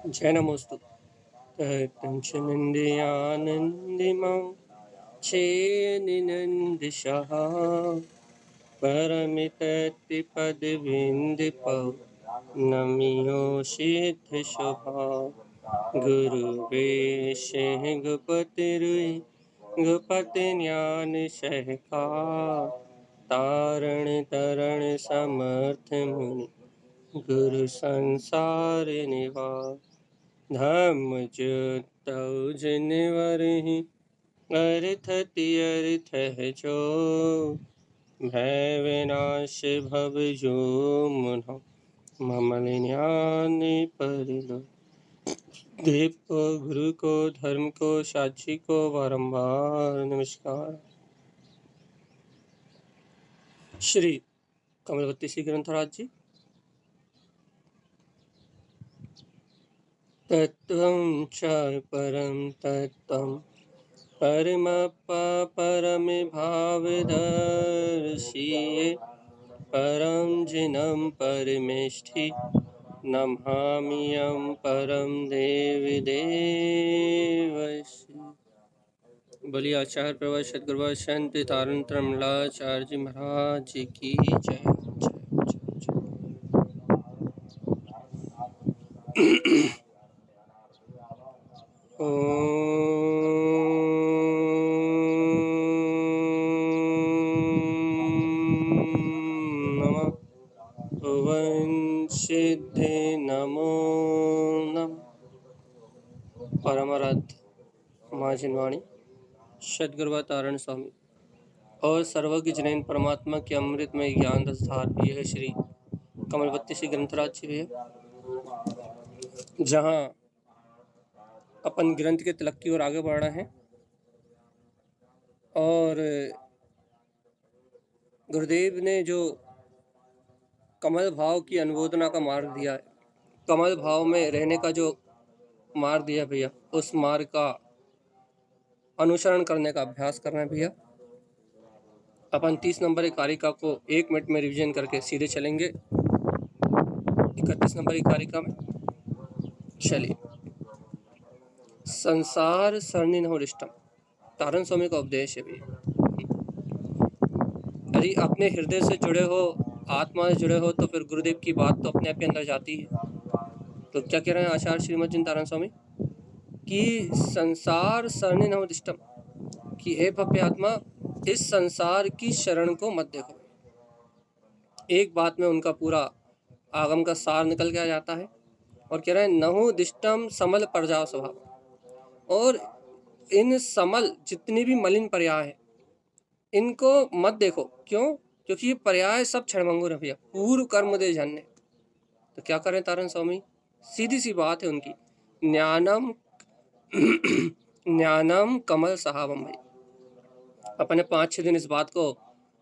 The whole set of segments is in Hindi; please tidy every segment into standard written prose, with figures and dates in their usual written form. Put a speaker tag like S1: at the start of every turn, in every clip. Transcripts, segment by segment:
S1: जय नमोस्तु। तत्तञ्चनिन्द्रियानन्दिमां चेनिनन्दिशः परमितत्पदविन्दिपौ नमियोषिद्धशुभा गुरुवेशः गुपतिरुई गुपतिज्ञान सहका तारण तरण समर्थ मुनि गुरु संसार निवास धम्मजुतौ जिनवरहि अर्थति अर्थ है जो भय विनाश भव जो मुनो ममल ज्ञान परिलो देव को गुरु को धर्म को साक्षी को बारंबार नमस्कार। श्री कमलवती श्री ग्रंथराज जी। तत्वं च परम तत्वं परमप्पा परमभावदर्शिये परं जिनं परमेष्ठि नमाम्यहं परम देवी देवस्य। बोलिए आचार्य प्रवर सद्गुरु संत तारण त्रमलाचार्य जी महाराज जी की जय जय जय जय। नमः भुवन सिद्धे नमो नमः। परमाराध्य माँ जिनवाणी सद्गुरु तारण स्वामी और सर्वज्ञ जनैन परमात्मा के अमृतमय ज्ञान रसधार यह श्री कमलवती श्री ग्रंथराज जी है, जहाँ अपन ग्रंथ के तिलक की ओर आगे बढ़ रहे हैं और गुरुदेव ने जो कमल भाव की अनुमोदना का मार्ग दिया है, कमल भाव में रहने का जो मार्ग दिया भैया, उस मार्ग का अनुसरण करने का अभ्यास करना है भैया। अपन 30 नंबर की कारिका को 1 मिनट में रिवीजन करके सीधे चलेंगे 31 नंबर की कारिका में। चलिए, संसार सरणी नहोरिष्टम तारण स्वामी का उपदेश है भैया। यदि अपने हृदय से जुड़े हो, आत्मा से जुड़े हो, तो फिर गुरुदेव की बात तो अपने आप के अंदर जाती है। तो क्या कह रहे हैं आचार्य श्रीमद जिन तारण स्वामी कि संसार सरणी नहोरिष्टम, कि हे भव्य आत्मा, इस संसार की शरण को मत देखो। एक बात में उनका पूरा आगम का सार निकल के आ जाता है और कह रहे हैं नहु दिष्टम समल प्रजा स्वभाव। और इन समल जितनी भी मलिन पर्याय है इनको मत देखो। क्यों? क्योंकि ये पर्याय सब क्षणभंगुर है भैया, पूर्व कर्म दे जन्य। तो क्या करें तारण स्वामी? सीधी सी बात है उनकी, ज्ञानम ज्ञानम कमल सहावम भाई। अपने 5-6 दिन इस बात को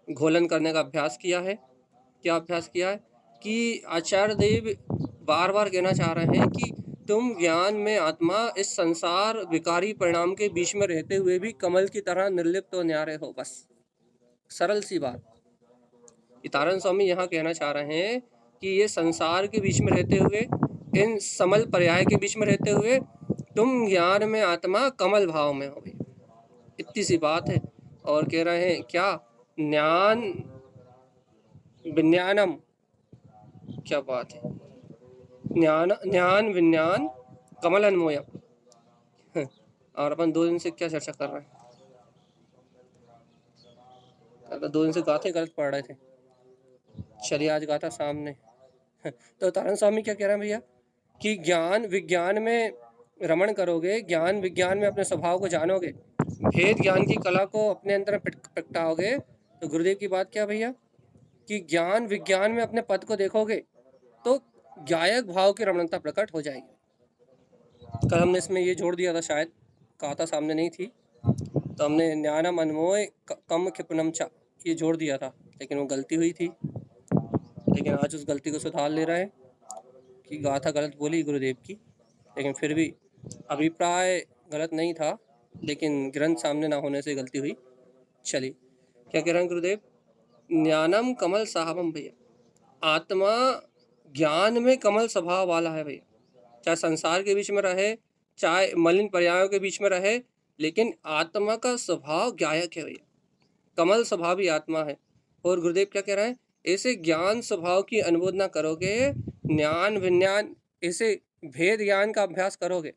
S1: घोलन करने का अभ्यास किया है। क्या अभ्यास किया है कि आचार्य देव बार बार कहना चाह रहे हैं कि तुम ज्ञान में आत्मा इस संसार विकारी परिणाम के बीच में रहते हुए भी कमल की तरह निर्लिप्त और न्यारे हो। बस सरल सी बात। तारण स्वामी यहाँ कहना चाह रहे हैं कि ये संसार के बीच में रहते हुए, इन समल पर्याय के बीच में रहते हुए तुम ज्ञान में आत्मा कमल भाव में हो। इतनी सी बात है। और कह रहे हैं क्या? ज्ञान विज्ञानम, क्या बात है, ज्ञान विज्ञान कमल अन्वयम। और अपन 2 दिन से क्या चर्चा कर रहे हैं? 2 दिन से गाथे गलत पढ़ रहे थे। चलिए आज गाथा सामने। तो तारण स्वामी क्या कह रहे हैं भैया कि ज्ञान विज्ञान में रमण करोगे, ज्ञान विज्ञान में अपने स्वभाव को जानोगे, भेद ज्ञान की कला को अपने अंदर प्रगटाओगे। तो गुरुदेव की बात क्या भैया कि ज्ञान विज्ञान में अपने पद को देखोगे तो गायक भाव की रमणता प्रकट हो जाएगी। कल हमने इसमें ये जोड़ दिया था, शायद कहा था, सामने नहीं थी, तो हमने ज्ञानम अनमोय कम क्षिपनम चा ये जोड़ दिया था, लेकिन वो गलती हुई थी। लेकिन आज उस गलती को सुधार ले रहे हैं कि गाथा गलत बोली गुरुदेव की, लेकिन फिर भी अभिप्राय गलत नहीं था, लेकिन ग्रंथ सामने ना होने से गलती हुई। चलिए क्या कह रहे हैं गुरुदेव? ज्ञानम कमल साहबम भैया, आत्मा ज्ञान में कमल स्वभाव वाला है भैया। चाहे संसार के बीच में रहे, चाहे मलिन पर्यायों के बीच में रहे, लेकिन आत्मा का स्वभाव गायक है भैया, कमल स्वभाव ही आत्मा है। और गुरुदेव क्या कह रहे हैं, ऐसे ज्ञान स्वभाव की अनुमोदना करोगे, ज्ञान विज्ञान ऐसे भेद ज्ञान का अभ्यास करोगे,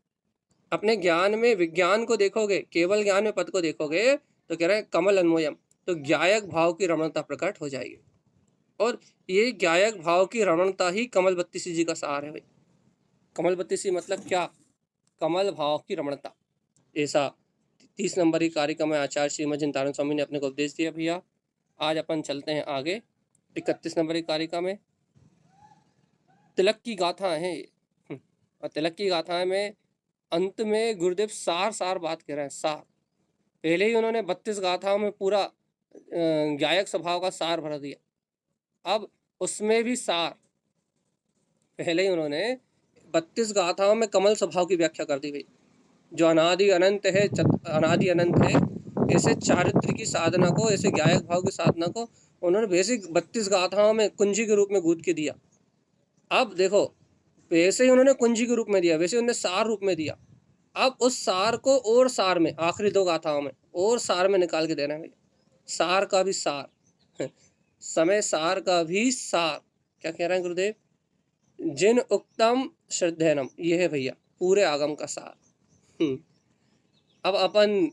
S1: अपने ज्ञान में विज्ञान को देखोगे, केवल ज्ञान में पद को देखोगे, तो कह रहे हैं कमल अन्वयम, तो गायक भाव की रमणता प्रकट हो जाएगी। और ये गायक भाव की रमणता ही कमल बत्तीसी जी का सार है भाई। कमल बत्तीसी मतलब क्या, कमल भाव की रमणता। ऐसा 30 नंबर की कारिका में आचार्य श्रीमद जिनतारण स्वामी ने अपने को उपदेश दिया भैया। आज अपन चलते हैं आगे 31 नंबर की कारिका में। तिलक की गाथा है, और तिलक की गाथा में अंत में गुरुदेव सार सार बात कह रहे हैं, सार। पहले ही उन्होंने 32 गाथाओं में पूरा गायक स्वभाव का सार भर दिया, अब उसमें भी सार। पहले ही उन्होंने 32 गाथाओं में कमल स्वभाव की व्याख्या कर दी भाई, जो अनादि अनंत है, अनादि अनंत है, ऐसे चारित्र की साधना को, ऐसे गायक भाव की साधना को उन्होंने बेसिक 32 गाथाओं में कुंजी के रूप में गूंथ के दिया। अब देखो, वैसे ही उन्होंने कुंजी के रूप में दिया, वैसे उन्होंने सार रूप में दिया। अब उस सार को और सार में, आखिरी 2 गाथाओं में और सार में निकाल के देना है भैया, सार का भी सार समय सार का भी सार। क्या कह रहे हैं गुरुदेव, जिन उक्तम श्रद्धेनम, ये है भैया पूरे आगम का सार। अब अपन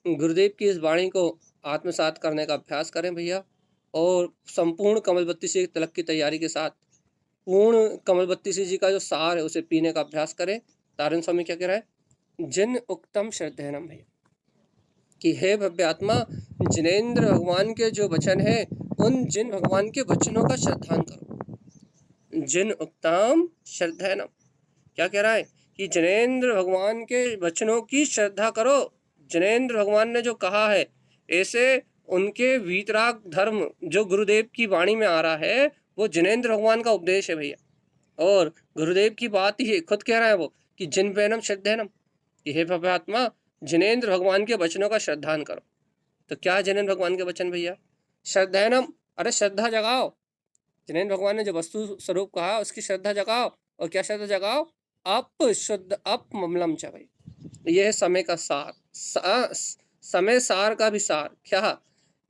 S1: गुरुदेव की इस वाणी को आत्मसात करने का अभ्यास करें भैया, और संपूर्ण कमल बत्तीसी तिलक की तैयारी के साथ पूर्ण कमल बत्तीसी जी का जो सार है उसे पीने का अभ्यास करें। तारण स्वामी क्या कह रहा है, जिन उक्तम श्रद्धेनम भैया, कि हे भव्य आत्मा, जिनेन्द्र भगवान के जो वचन है, उन जिन भगवान के वचनों का श्रद्धान करो। जिन उक्तम श्रद्धेनम, क्या कह रहा है कि जिनेन्द्र भगवान के वचनों की श्रद्धा करो। जिनेन्द्र भगवान ने जो कहा है, ऐसे उनके वीतराग धर्म जो गुरुदेव की वाणी में आ रहा है, वो जिनेन्द्र भगवान का उपदेश है भैया। और गुरुदेव की बात ही खुद कह रहा है वो, कि जिन पैनम श्रद्धेनम, कि हे भव्य आत्मा, जिनेन्द्र भगवान के वचनों का श्रद्धान करो। तो क्या है जिनेन्द्र भगवान के वचन भैया, श्रद्धेनम, अरे श्रद्धा जगाओ। जिनेन्द्र भगवान ने जो वस्तु स्वरूप कहा उसकी श्रद्धा जगाओ। और क्या श्रद्धा जगाओ, अप शुद्ध अप ममलम च भाई, यह है समय का सार, समय सार का भी सार। क्या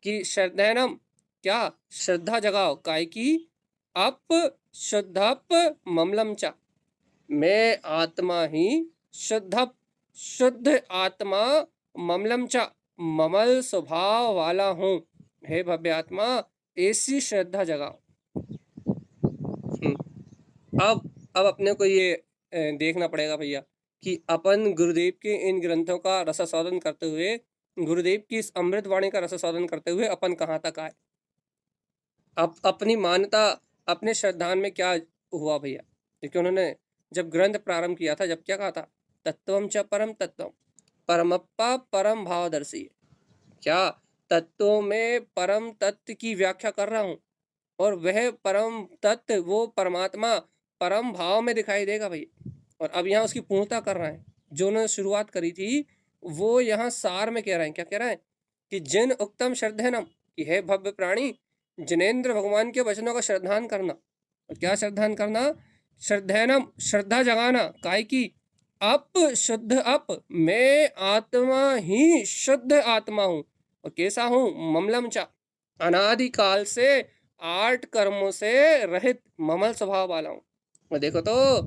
S1: कि श्रद्धेनम, क्या श्रद्धा जगाओ, काय की अप शुद्धप ममलम च, मैं आत्मा ही शुद्ध आत्मा, ममलम च, ममल स्वभाव वाला हूँ। हे भव्य आत्मा, ऐसी श्रद्धा जगाओ। अब अपने को ये देखना पड़ेगा भैया कि अपन गुरुदेव के इन ग्रंथों का रसास्वादन करते हुए, गुरुदेव की इस अमृत वाणी का रसास्वादन करते हुए अपन कहाँ तक आए। अब अपनी मान्यता, अपने श्रद्धान में क्या हुआ भैया, क्योंकि उन्होंने जब ग्रंथ प्रारंभ किया था, जब क्या कहा था, तत्वम च परम तत्वम, परमप्पा परम भावदर्शी। क्या तत्वों में परम तत्व की व्याख्या कर रहा हूँ, और वह परम तत्व, वो परमात्मा परम भाव में दिखाई देगा भैया। और अब यहाँ उसकी पूर्णता कर रहे हैं, जो उन्होंने शुरुआत करी थी वो यहाँ सार में कह रहे हैं। क्या कह रहे हैं कि जिन उक्तम श्रद्धेनम, कि है भव्य प्राणी, जिनेन्द्र भगवान के वचनों का श्रद्धान करना। और क्या श्रद्धान करना, श्रद्धेनम, श्रद्धा जगाना, काय की अप शुद्ध अप, मैं आत्मा ही शुद्ध आत्मा हूँ। और कैसा हूँ, ममलम चा, अनादिकाल से 8 कर्मों से रहित ममल स्वभाव वाला हूँ। और देखो तो,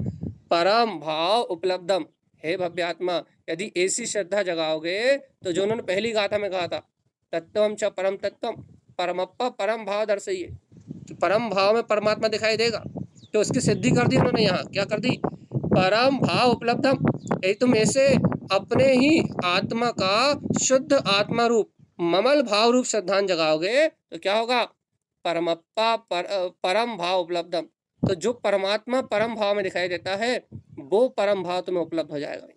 S1: परम भाव उपलब्धम, हे भव्य आत्मा, यदि ऐसी श्रद्धा जगाओगे तो जो उन्होंने पहली गाथा में कहा था, तत्वम च परम तत्वम, परमप्पा परम भाव दर्शइए, तो परम भाव में परमात्मा दिखाई देगा। तो उसकी सिद्धि कर दी उन्होंने, यहाँ क्या कर दी, परम भाव उपलब्धम, यदि तुम ऐसे अपने ही आत्मा का शुद्ध आत्मा रूप ममल भाव रूप श्रद्धान जगाओगे तो क्या होगा, परमप्पा परम भाव उपलब्धम, तो जो परमात्मा परम भाव में दिखाई देता है वो परम भाव तुम्हें उपलब्ध हो जाएगा।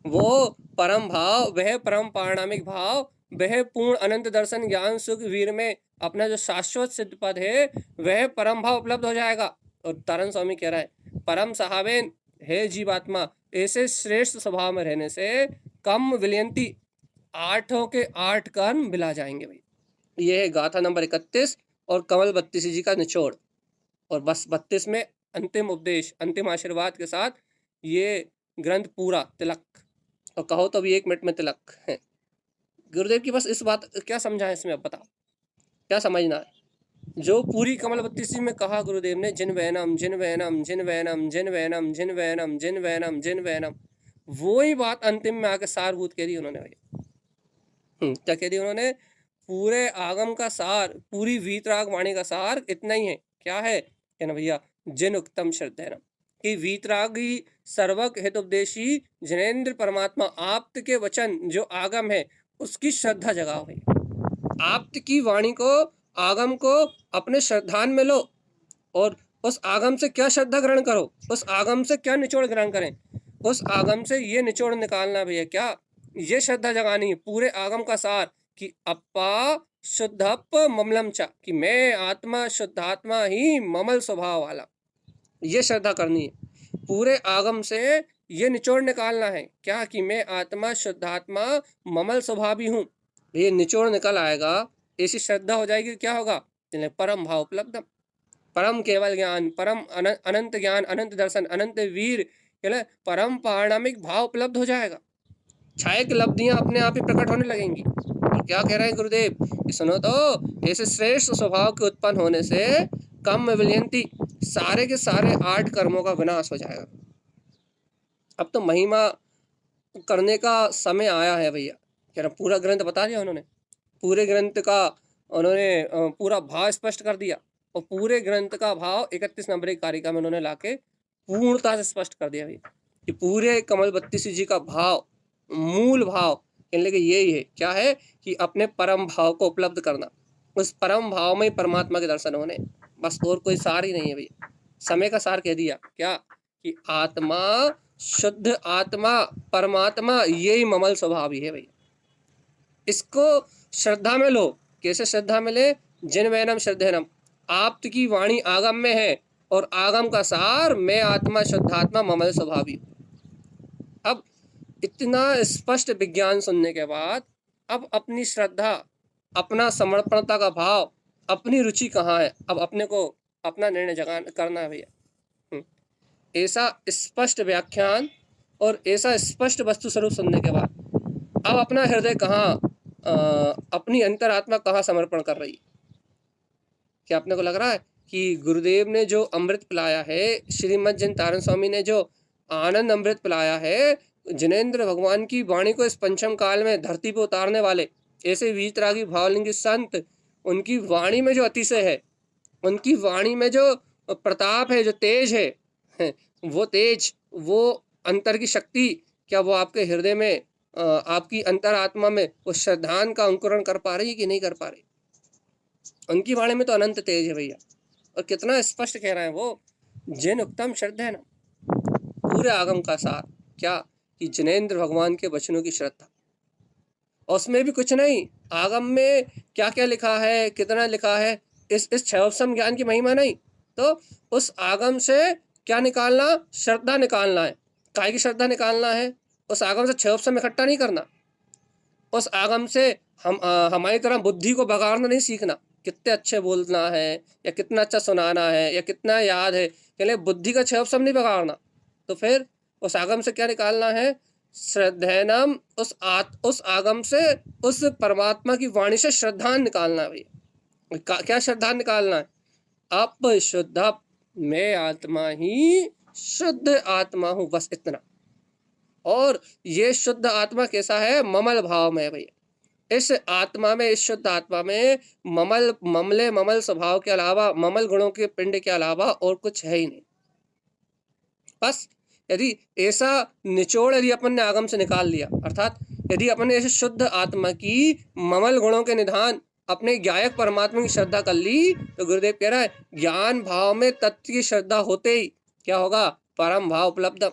S1: वो परम भाव, वह परम पारणामिक भाव, वह पूर्ण अनंत दर्शन ज्ञान सुख वीर में अपना जो शाश्वत सिद्ध पद है, वह परम भाव उपलब्ध हो जाएगा। और तारण स्वामी कह रहा है, परम सहावेन, हे जीवात्मा, ऐसे श्रेष्ठ स्वभाव में रहने से कम विलयंती, 8 के 8 कर्म मिला जाएंगे भाई। ये है गाथा नंबर 31 और कमल बत्तीसी जी का निचोड़। और बस 32 में अंतिम उपदेश, अंतिम आशीर्वाद के साथ ये ग्रंथ पूरा तिलक, और कहो तो भी 1 मिनट में तिलक है। गुरुदेव की बस इस बात क्या समझा है इसमें, अब बताओ क्या समझना है? जो पूरी कमल 32 में कहा गुरुदेव ने, जिन वैनम जिन वैनम जिन वैनम जिन वैनम जिन वैनम जिन वैनम जिन वैनम, वो ही बात अंतिम में आके सारभूत कह दी उन्होंने भैया। क्या कह दी उन्होंने? पूरे आगम का सार, पूरी वीतराग वाणी का सार इतना ही है। क्या है? कहना भैया, जिन उत्तम श्रद्धेनम, कि वीतरागी सर्वक हितोपदेशी जिनेन्द्र परमात्मा आप्त के वचन जो आगम है उसकी श्रद्धा जगाओ भैया। आप्त की वाणी को, आगम को अपने श्रद्धान में लो, और उस आगम से क्या श्रद्धा ग्रहण करो, उस आगम से क्या निचोड़ ग्रहण करें, उस आगम से ये निचोड़ निकालना भैया, क्या ये श्रद्धा जगानी है पूरे आगम का सार, कि अपा शुद्धप ममलम चा, कि मैं आत्मा शुद्धात्मा ही ममल स्वभाव वाला, ये श्रद्धा करनी है। पूरे आगम से ये निचोड़ निकालना है, क्या कि मैं आत्मा शुद्धात्मा ममल स्वभावी हूँ। ये निचोड़ निकल आएगा, ऐसी श्रद्धा हो जाएगी, क्या होगा? परम भाव उपलब्धम, परम केवल ज्ञान, परम अनंत ज्ञान, अनंत दर्शन, अनंत वीर, परम पारणामिक भाव उपलब्ध हो जाएगा। छायक लब्धियां अपने आप ही प्रकट होने लगेंगी। तो क्या कह रहे हैं गुरुदेव कि सुनो तो, ऐसे श्रेष्ठ स्वभाव के उत्पन्न होने से कम विलयंती, सारे के सारे 8 कर्मों का विनाश हो जाएगा। अब तो महिमा करने का समय आया है भैया। कह रहा पूरा ग्रंथ बता दिया उन्होंने, पूरे ग्रंथ का उन्होंने पूरा भाव स्पष्ट कर दिया, और पूरे ग्रंथ का भाव 31 नंबर की कारिका में उन्होंने लाके पूर्णता से स्पष्ट कर दिया भैया, कि पूरे कमल 32 जी का भाव, मूल भाव कहने लगे यही है। क्या है? कि अपने परम भाव को उपलब्ध करना, उस परम भाव में परमात्मा के दर्शन होने, बस और कोई सार ही नहीं है भैया। समय का सार कह दिया, क्या कि आत्मा, शुद्ध आत्मा, परमात्मा, यही ममल स्वभाव ही है भैया। इसको श्रद्धा में लो। कैसे श्रद्धा में ले? जिन वैनम श्रद्धेनम, आप की वाणी आगम में है, और आगम का सार मैं आत्मा शुद्धात्मा ममल स्वभावी। अब इतना स्पष्ट विज्ञान सुनने के बाद अब अपनी श्रद्धा, अपना समर्पणता का भाव, अपनी रुचि कहाँ है, अब अपने को अपना निर्णय जगा करना है भैया। ऐसा स्पष्ट व्याख्यान और ऐसा स्पष्ट वस्तु स्वरूप सुनने के बाद अब अपना हृदय कहाँ, अपनी अंतरात्मा कहाँ समर्पण कर रही है? क्या अपने को लग रहा है कि गुरुदेव ने जो अमृत पिलाया है, श्रीमद जिन तारण स्वामी ने जो आनंद अमृत पिलाया है, जिनेन्द्र भगवान की वाणी को इस पंचम काल में धरती पर उतारने वाले ऐसे वीतरागी भावलिंगी संत, उनकी वाणी में जो अतिशय है, उनकी वाणी में जो प्रताप है, जो तेज है, वो तेज, वो अंतर की शक्ति, क्या वो आपके हृदय में, आपकी अंतरात्मा में वो श्रद्धान का अंकुरण कर पा रही है कि नहीं कर पा रही? उनकी वाणी में तो अनंत तेज है भैया, और कितना स्पष्ट कह रहे हैं वो, जिन उत्तम श्रद्धा है ना, पूरे आगम का सार, क्या कि जिनेन्द्र भगवान के वचनों की श्रद्धा, और उसमें भी कुछ नहीं, आगम में क्या क्या लिखा है, कितना लिखा है, इस क्षयोपम ज्ञान की महिमा नहीं, तो उस आगम से क्या निकालना? श्रद्धा निकालना है। काय की श्रद्धा निकालना है? उस आगम से क्षयोपम इकट्ठा नहीं करना, उस आगम से हमारी तरह बुद्धि को बगाड़ना नहीं सीखना, कितने अच्छे बोलना है, या कितना अच्छा सुनाना है, या कितना याद है, चले बुद्धि का क्षयोपम नहीं बगाड़ना। तो फिर उस आगम से क्या निकालना है? श्रद्धेनम, उस आगम से, उस परमात्मा की वाणी से श्रद्धा निकालना है भैया। क्या श्रद्धा निकालना है? अप शुद्ध, मैं आत्मा ही शुद्ध आत्मा हूँ, बस इतना। और ये शुद्ध आत्मा कैसा है? ममल भाव में है भैया। इस आत्मा में, इस शुद्ध आत्मा में ममल स्वभाव के अलावा, ममल गुणों के पिंड के अलावा और कुछ है ही नहीं। बस यदि ऐसा निचोड़ यदि अपन ने आगम से निकाल लिया, अर्थात यदि अपन ने ऐसे शुद्ध आत्मा की ममल गुणों के निधान अपने ज्ञायक परमात्मा की श्रद्धा कर ली, तो गुरुदेव कह रहा है ज्ञान भाव में तत्व की श्रद्धा होते ही क्या होगा? परम भाव उपलब्ध।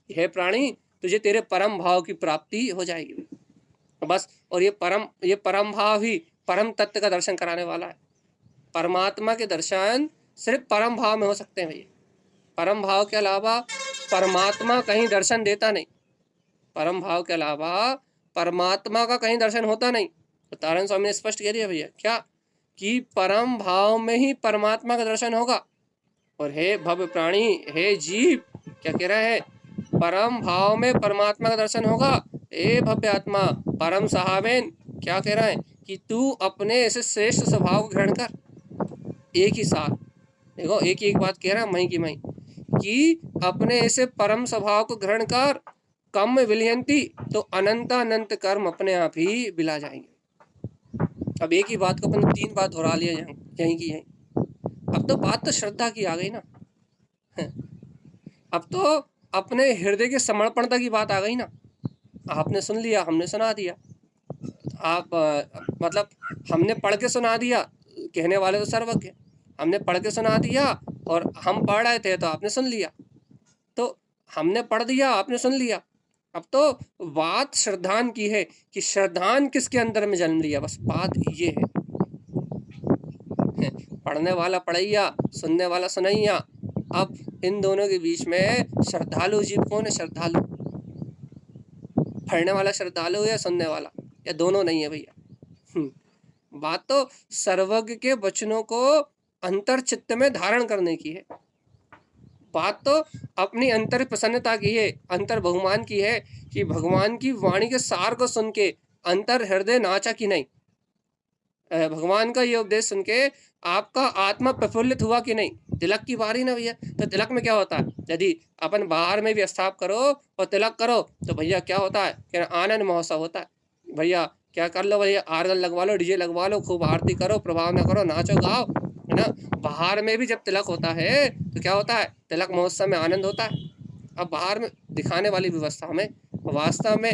S1: हे प्राणी, तुझे तेरे परम भाव की प्राप्ति हो जाएगी बस। और ये परम भाव ही परम तत्व का दर्शन कराने वाला है। परमात्मा के दर्शन सिर्फ परम भाव में हो सकते हैं भैया। परम भाव के अलावा परमात्मा कहीं दर्शन देता नहीं, परम भाव के अलावा परमात्मा का कहीं दर्शन होता नहीं। तो तारण स्वामी ने स्पष्ट कह दिया भैया, क्या कि परम भाव में ही परमात्मा का दर्शन होगा। और हे भव प्राणी, हे जीव, क्या कह रहा है, परम भाव में परमात्मा का दर्शन होगा। हे भव्य आत्मा, परम सहावेन, क्या कह रहा है कि तू अपने ऐसे श्रेष्ठ स्वभाव को ग्रहण कर। एक ही साथ देखो, एक ही एक बात कह रहा है मई की मई, कि अपने ऐसे परम स्वभाव को ग्रहण कर, कम विलयंती, तो अनंत अनंत कर्म अपने आप ही बिला जाएंगे। अब एक ही बात को अपन 3 बार दोहरा लिया यहीं की यहीं। अब तो बात तो श्रद्धा की आ गई ना। अब तो अपने हृदय के समर्पणता की बात आ गई ना। आपने सुन लिया, हमने सुना दिया। आप मतलब हमने पढ़ के सुना दिया, कहने वाले तो सर्वज्ञ, हमने पढ़ के सुना दिया, और हम पढ़ रहे थे तो आपने सुन लिया। तो हमने पढ़ दिया, आपने सुन लिया। अब तो बात श्रद्धान की है कि श्रद्धान किसके अंदर में जन्म लिया, बस बात ये है। पढ़ने वाला पढ़ैया, सुनने वाला सुनैया। अब इन दोनों के बीच में श्रद्धालु जीव कौन है? श्रद्धालु पढ़ने वाला श्रद्धालु या सुनने वाला, या दोनों नहीं है भैया। बात तो सर्वज्ञ के वचनों को अंतर चित्त में धारण करने की है। बात तो अपनी अंतर प्रसन्नता की है, अंतर बहुमान की है, कि भगवान की वाणी के सार को सुन के अंतर हृदय नाचा कि नहीं। भगवान का ये उपदेश सुन के आपका आत्मा प्रफुल्लित हुआ कि नहीं। तिलक की बारी ना भैया, तो तिलक में क्या होता है, यदि अपन बाहर में भी स्थाप करो और तिलक करो तो भैया क्या होता है कि आनंद महोत्सव होता है। भैया क्या कर लो भैया, आरगन लगवा लो, डीजे लगवा लो, खूब आरती करो, प्रभाव ना करो, नाचो गाओ, है ना। बाहर में भी जब तिलक होता है तो क्या होता है, तिलक महोत्सव में आनंद होता है। अब बाहर में दिखाने वाली व्यवस्था में, वास्तव में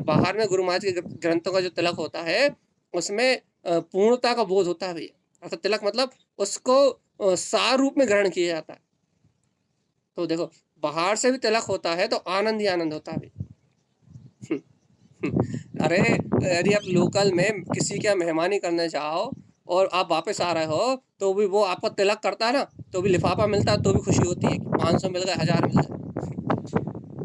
S1: बाहर में गुरु महाराज के ग्रंथों का जो तिलक होता है उसमें पूर्णता का बोध होता है भैया। अर्थात तिलक मतलब उसको सार रूप में ग्रहण किया जाता है। तो देखो, बाहर से भी तिलक होता है तो आनंद ही आनंद होता है भैया। अरे यदि आप लोकल में किसी के यहाँ मेहमानी करने जाओ और आप वापस आ रहे हो तो भी वो आपको तिलक करता है ना, तो भी लिफाफा मिलता है, तो भी खुशी होती है कि 500 मिल गए, 1000 मिल गए।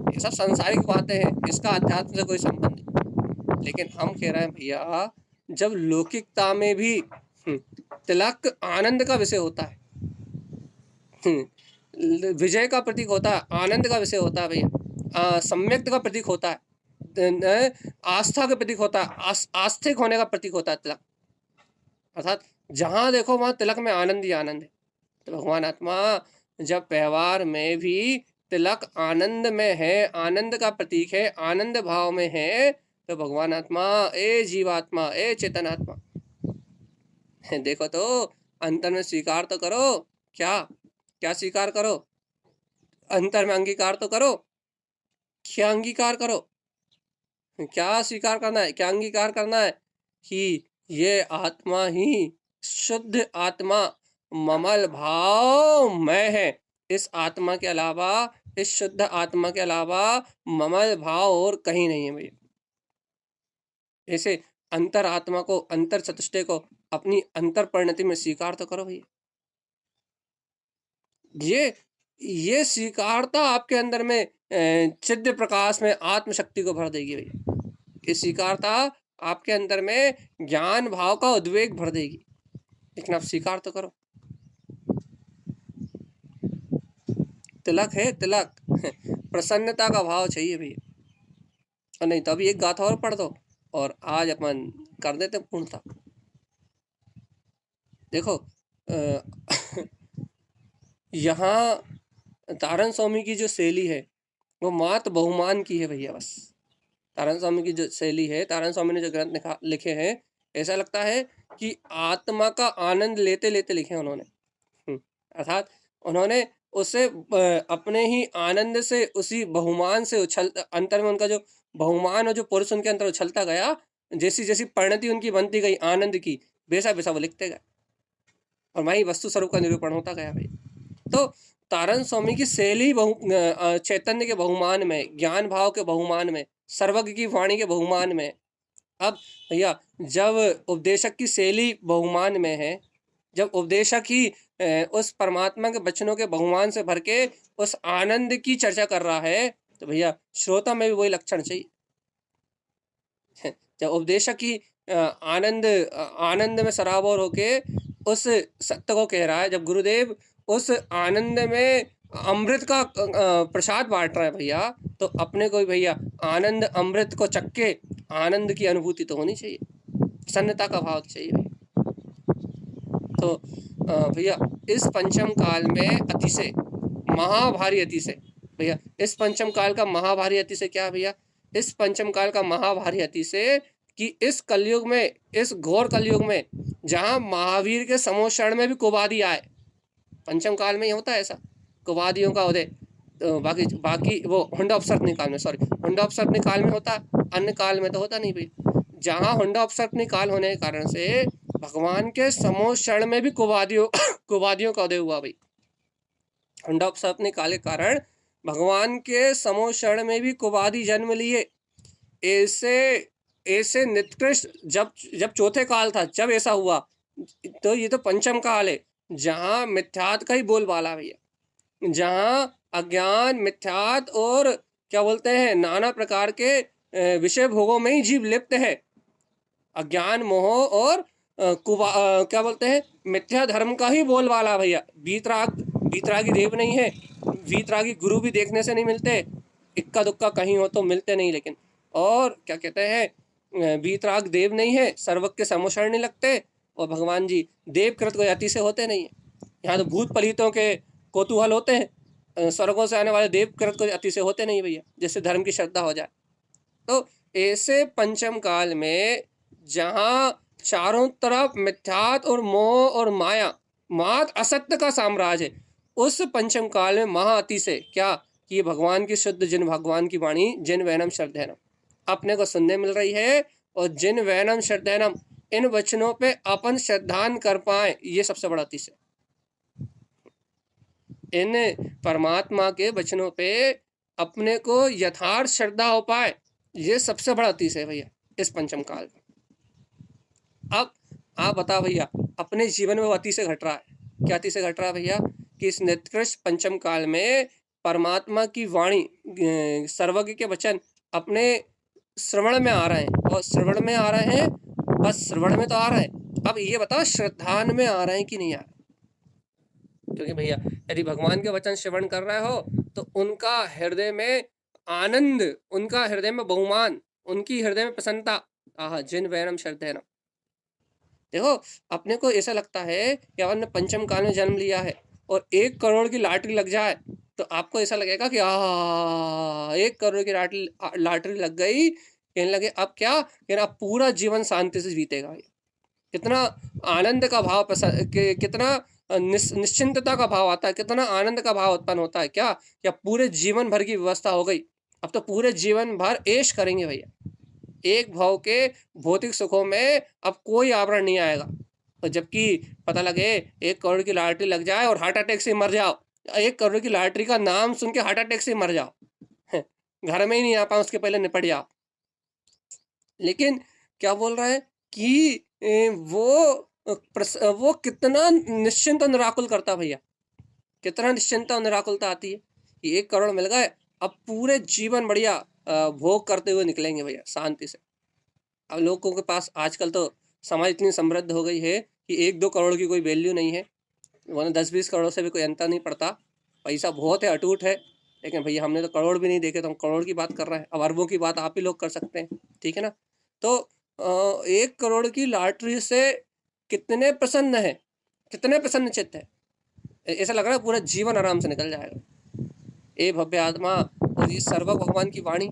S1: ये सब सांसारिक बातें हैं, इसका अध्यात्म से कोई संबंध नहीं। लेकिन हम कह रहे हैं भैया, जब लौकिकता में भी तिलक आनंद का विषय होता है, विजय का प्रतीक होता है, आनंद का विषय होता है भैया, सम्यक्त का प्रतीक होता है, आस्था का प्रतीक होता है, आस्तिक होने का प्रतीक होता है तिलक। अर्थात जहाँ देखो वहाँ तिलक में आनंद ही आनंद है। तो भगवान आत्मा जब व्यवहार में भी तिलक आनंद में है, आनंद का प्रतीक है, आनंद भाव में है, तो भगवान आत्मा, ए जीवात्मा, ए चेतन आत्मा, देखो तो अंतर में स्वीकार तो करो। क्या क्या स्वीकार करो? अंतर में अंगीकार तो करो। क्या अंगीकार करो? क्या स्वीकार करना है, क्या अंगीकार करना है? कि ये आत्मा ही शुद्ध आत्मा ममल भाव में है। इस आत्मा के अलावा, इस शुद्ध आत्मा के अलावा ममल भाव और कहीं नहीं है भैया। ऐसे अंतर आत्मा को, अंतर चतुष्टय को अपनी अंतर परिणति में स्वीकार तो करो भैया। ये स्वीकारता आपके अंदर में चिद्य प्रकाश में आत्मशक्ति को भर देगी भैया। ये स्वीकारता आपके अंदर में ज्ञान भाव का उद्वेग भर देगी। लेकिन आप स्वीकार तो करो। तिलक है, तिलक प्रसन्नता का भाव चाहिए भैया। और नहीं तो अभी एक गाथा और पढ़ दो और आज अपन कर देते पूर्णता। देखो यहाँ तारण स्वामी की जो शैली है वो मात बहुमान की है भैया। बस तारण स्वामी की जो शैली है, तारण स्वामी ने जो ग्रंथ लिखे हैं, ऐसा लगता है कि आत्मा का आनंद लेते लेते लिखे उन्होंने। अर्थात उन्होंने उसे अपने ही आनंद से, उसी बहुमान से उछल, अंतर में उनका जो बहुमान और जो पुरुष उनके अंदर उछलता गया, जैसी जैसी परिणति उनकी बनती गई आनंद की, वैसा वैसा वो लिखते गए और वही वस्तु स्वरूप का निरूपण होता गया भाई। तो तारण स्वामी की शैली चैतन्य के बहुमान में, ज्ञान भाव के बहुमान में, सर्वज्ञ की वाणी के बहुमान में। अब भैया जब उपदेशक की शैली बहुमान में है, जब उपदेशक ही उस परमात्मा के वचनों के बहुमान से भर के उस आनंद की चर्चा कर रहा है, तो भैया श्रोता में भी वही लक्षण चाहिए। जब उपदेशक ही आनंद में सराबोर होके उस सत्य को कह रहा है, जब गुरुदेव उस आनंद में अमृत का प्रसाद बांट रहा है भैया, तो अपने को भी भैया आनंद अमृत को चक्के आनंद की अनुभूति तो होनी चाहिए, प्रसन्नता का भाव तो चाहिए भैया। तो भैया इस पंचम काल में अतिशय महाभारी अतिशय, भैया इस पंचम काल का महाभारी अतिशय क्या भैया, इस पंचम काल का महाभारी अतिशय कि इस कलयुग में, इस घोर कलयुग में जहाँ महावीर के समोषण में भी कुवादी आए, पंचम काल में ही होता है ऐसा, कुवादियों का उदय। तो बाकी बाकी वो हुंडोपसर्पणी काल में, सॉरी हुंडोपसर्पणी काल में होता, अन्य काल में तो होता नहीं भाई। जहाँ हुंडोपसर्पणी काल होने के कारण से भगवान के समोषण में भी कुवादियों कुवादियों का उदय हुआ भाई। हुंडोपसर्पणी काल के कारण भगवान के समोषण में भी कुवादी जन्म लिए। ऐसे ऐसे निकृष्ट जब जब चौथे काल था जब ऐसा हुआ, तो ये तो पंचम काल है जहाँ मिथ्यात का ही बोलबाला भैया, जहाँ अज्ञान मिथ्यात और क्या बोलते हैं नाना प्रकार के विषय भोगों में ही जीव लिप्त है। अज्ञान मोह और क्या बोलते हैं मिथ्या धर्म का ही बोलबाला भैया। वीतरागी देव नहीं है, वीतरागी गुरु भी देखने से नहीं मिलते, इक्का दुक्का कहीं हो तो मिलते नहीं, लेकिन और क्या कहते हैं वीतराग देव नहीं है, सर्वज्ञ के समोषण नहीं लगते, और भगवान जी देवकृत कोई अति से होते नहीं है। यहाँ तो भूत पलितों के कौतूहल होते हैं, स्वर्गों से आने वाले देवकृत कोई अति से होते नहीं भैया, जिससे धर्म की श्रद्धा हो जाए। तो ऐसे पंचम काल में जहाँ चारों तरफ मिथ्यात और मोह और माया मात असत्य का साम्राज्य है, उस पंचम काल में महाअति से क्या कि भगवान की शुद्ध जिन भगवान की वाणी जिन वैनम श्रद्धेनम अपने को सुनने मिल रही है, और जिन वैनम श्रद्धेनम इन वचनों पे अपन श्रद्धान कर पाए, ये सबसे बड़ा अतिशय। इन परमात्मा के वचनों पे अपने को यथार्थ श्रद्धा हो पाए, ये सबसे बड़ा अतिशय भैया इस पंचम काल में। अब आप बताओ भैया अपने जीवन में वो अतिशय घट रहा है, क्या अतिशय घट रहा है भैया कि इस निकृष्ट पंचम काल में परमात्मा की वाणी सर्वज्ञ के वचन अपने श्रवण में आ रहे हैं, और श्रवण में आ रहे हैं, बस श्रवण में तो आ रहे हैं, अब ये बताओ श्रद्धान में आ रहे हैं कि नहीं आ रहे। क्योंकि भैया यदि भगवान के वचन श्रवण कर रहे हो तो उनका हृदय में आनंद, उनका हृदय में बहुमान, उनकी हृदय में प्रसन्नता, आह जिन वैनम श्रद्धेनम। देखो अपने को ऐसा लगता है कि अपन ने पंचम काल में जन्म लिया है और 1 करोड़ की लॉटरी लग जाए तो आपको ऐसा लगेगा कि 1 करोड़ की लॉटरी लग गई, कहने लगे अब क्या, कहना अब पूरा जीवन शांति से बीतेगा। कितना आनंद का भाव कितना निश्चिंतता का भाव आता है, कितना आनंद का भाव उत्पन्न होता है, क्या पूरे जीवन भर की व्यवस्था हो गई, अब तो पूरे जीवन भर ऐश करेंगे भैया। एक भाव के भौतिक सुखों में अब कोई आवरण नहीं आएगा। और जबकि पता लगे 1 करोड़ की लॉटरी लग जाए और हार्ट अटैक से मर जाओ, 1 करोड़ की लॉटरी का नाम सुन के हार्ट अटैक से मर जाओ, घर में ही नहीं आ पाए उसके पहले निपट जाओ। लेकिन क्या बोल रहा है कि वो कितना निश्चिंत और निराकुल करता भैया, कितना निश्चिंता और निराकुलता आती है कि 1 करोड़ मिल गए, अब पूरे जीवन बढ़िया भोग करते हुए निकलेंगे भैया शांति से। अब लोगों के पास आजकल तो समाज इतनी समृद्ध हो गई है कि 1-2 करोड़ की कोई वैल्यू नहीं है, वरना 10-20 करोड़ से भी कोई अंतर नहीं पड़ता। पैसा बहुत है, अटूट है, लेकिन भैया हमने तो करोड़ भी नहीं देखे तो हम करोड़ की बात कर रहे हैं। अब अरबों की बात आप ही लोग कर सकते हैं, ठीक है ना। तो 1 करोड़ की लॉटरी से कितने प्रसन्न है, कितने प्रसन्न चित्त है, ऐसा लग रहा है पूरा जीवन आराम से निकल जाएगा। ए भव्य आत्मा और ये सर्वज्ञ भगवान की वाणी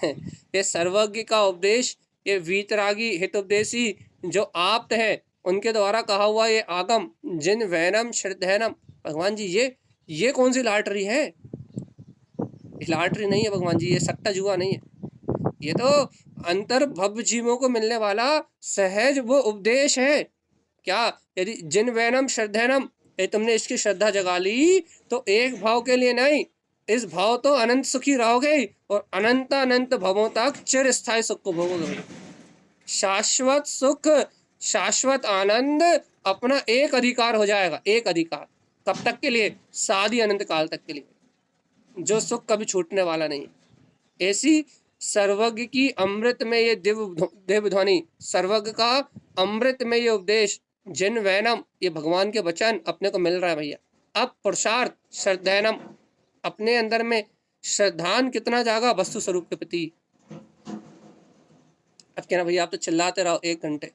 S1: ये सर्वज्ञ का उपदेश, ये वीतरागी हितोपदेशी जो आप्त है उनके द्वारा कहा हुआ ये आगम जिन वैनम श्रद्धेनम, भगवान जी ये कौन सी लॉटरी है, लॉटरी नहीं है भगवान जी, ये सट्टा जुआ नहीं है, ये तो अंतर भव्य जीवों को मिलने वाला सहज वो उपदेश है। क्या यदि जिन वैनम श्रद्धेनम, यदि तुमने इसकी श्रद्धा जगा ली तो एक भाव के लिए नहीं, इस भाव तो अनंत सुखी रहोगे और अनंत अनंत भवों तक चिर स्थायी सुख को भोगोगे। शाश्वत सुख, शाश्वत आनंद अपना एक अधिकार हो जाएगा, एक अधिकार। कब तक के लिए, सादी अनंत काल तक के लिए, जो सुख कभी छूटने वाला नहीं। ऐसी सर्वज्ञ की अमृत में ये दिव्य ध्वनि, सर्वज्ञ का अमृत में ये उपदेश जिन वैनम, ये भगवान के वचन अपने को मिल रहा है भैया। अब पुरुषार्थ श्रद्धैनम, अपने अंदर में श्रद्धान कितना जागा वस्तु स्वरूप के प्रति। अब कहना भैया आप तो चिल्लाते रहो 1 घंटे,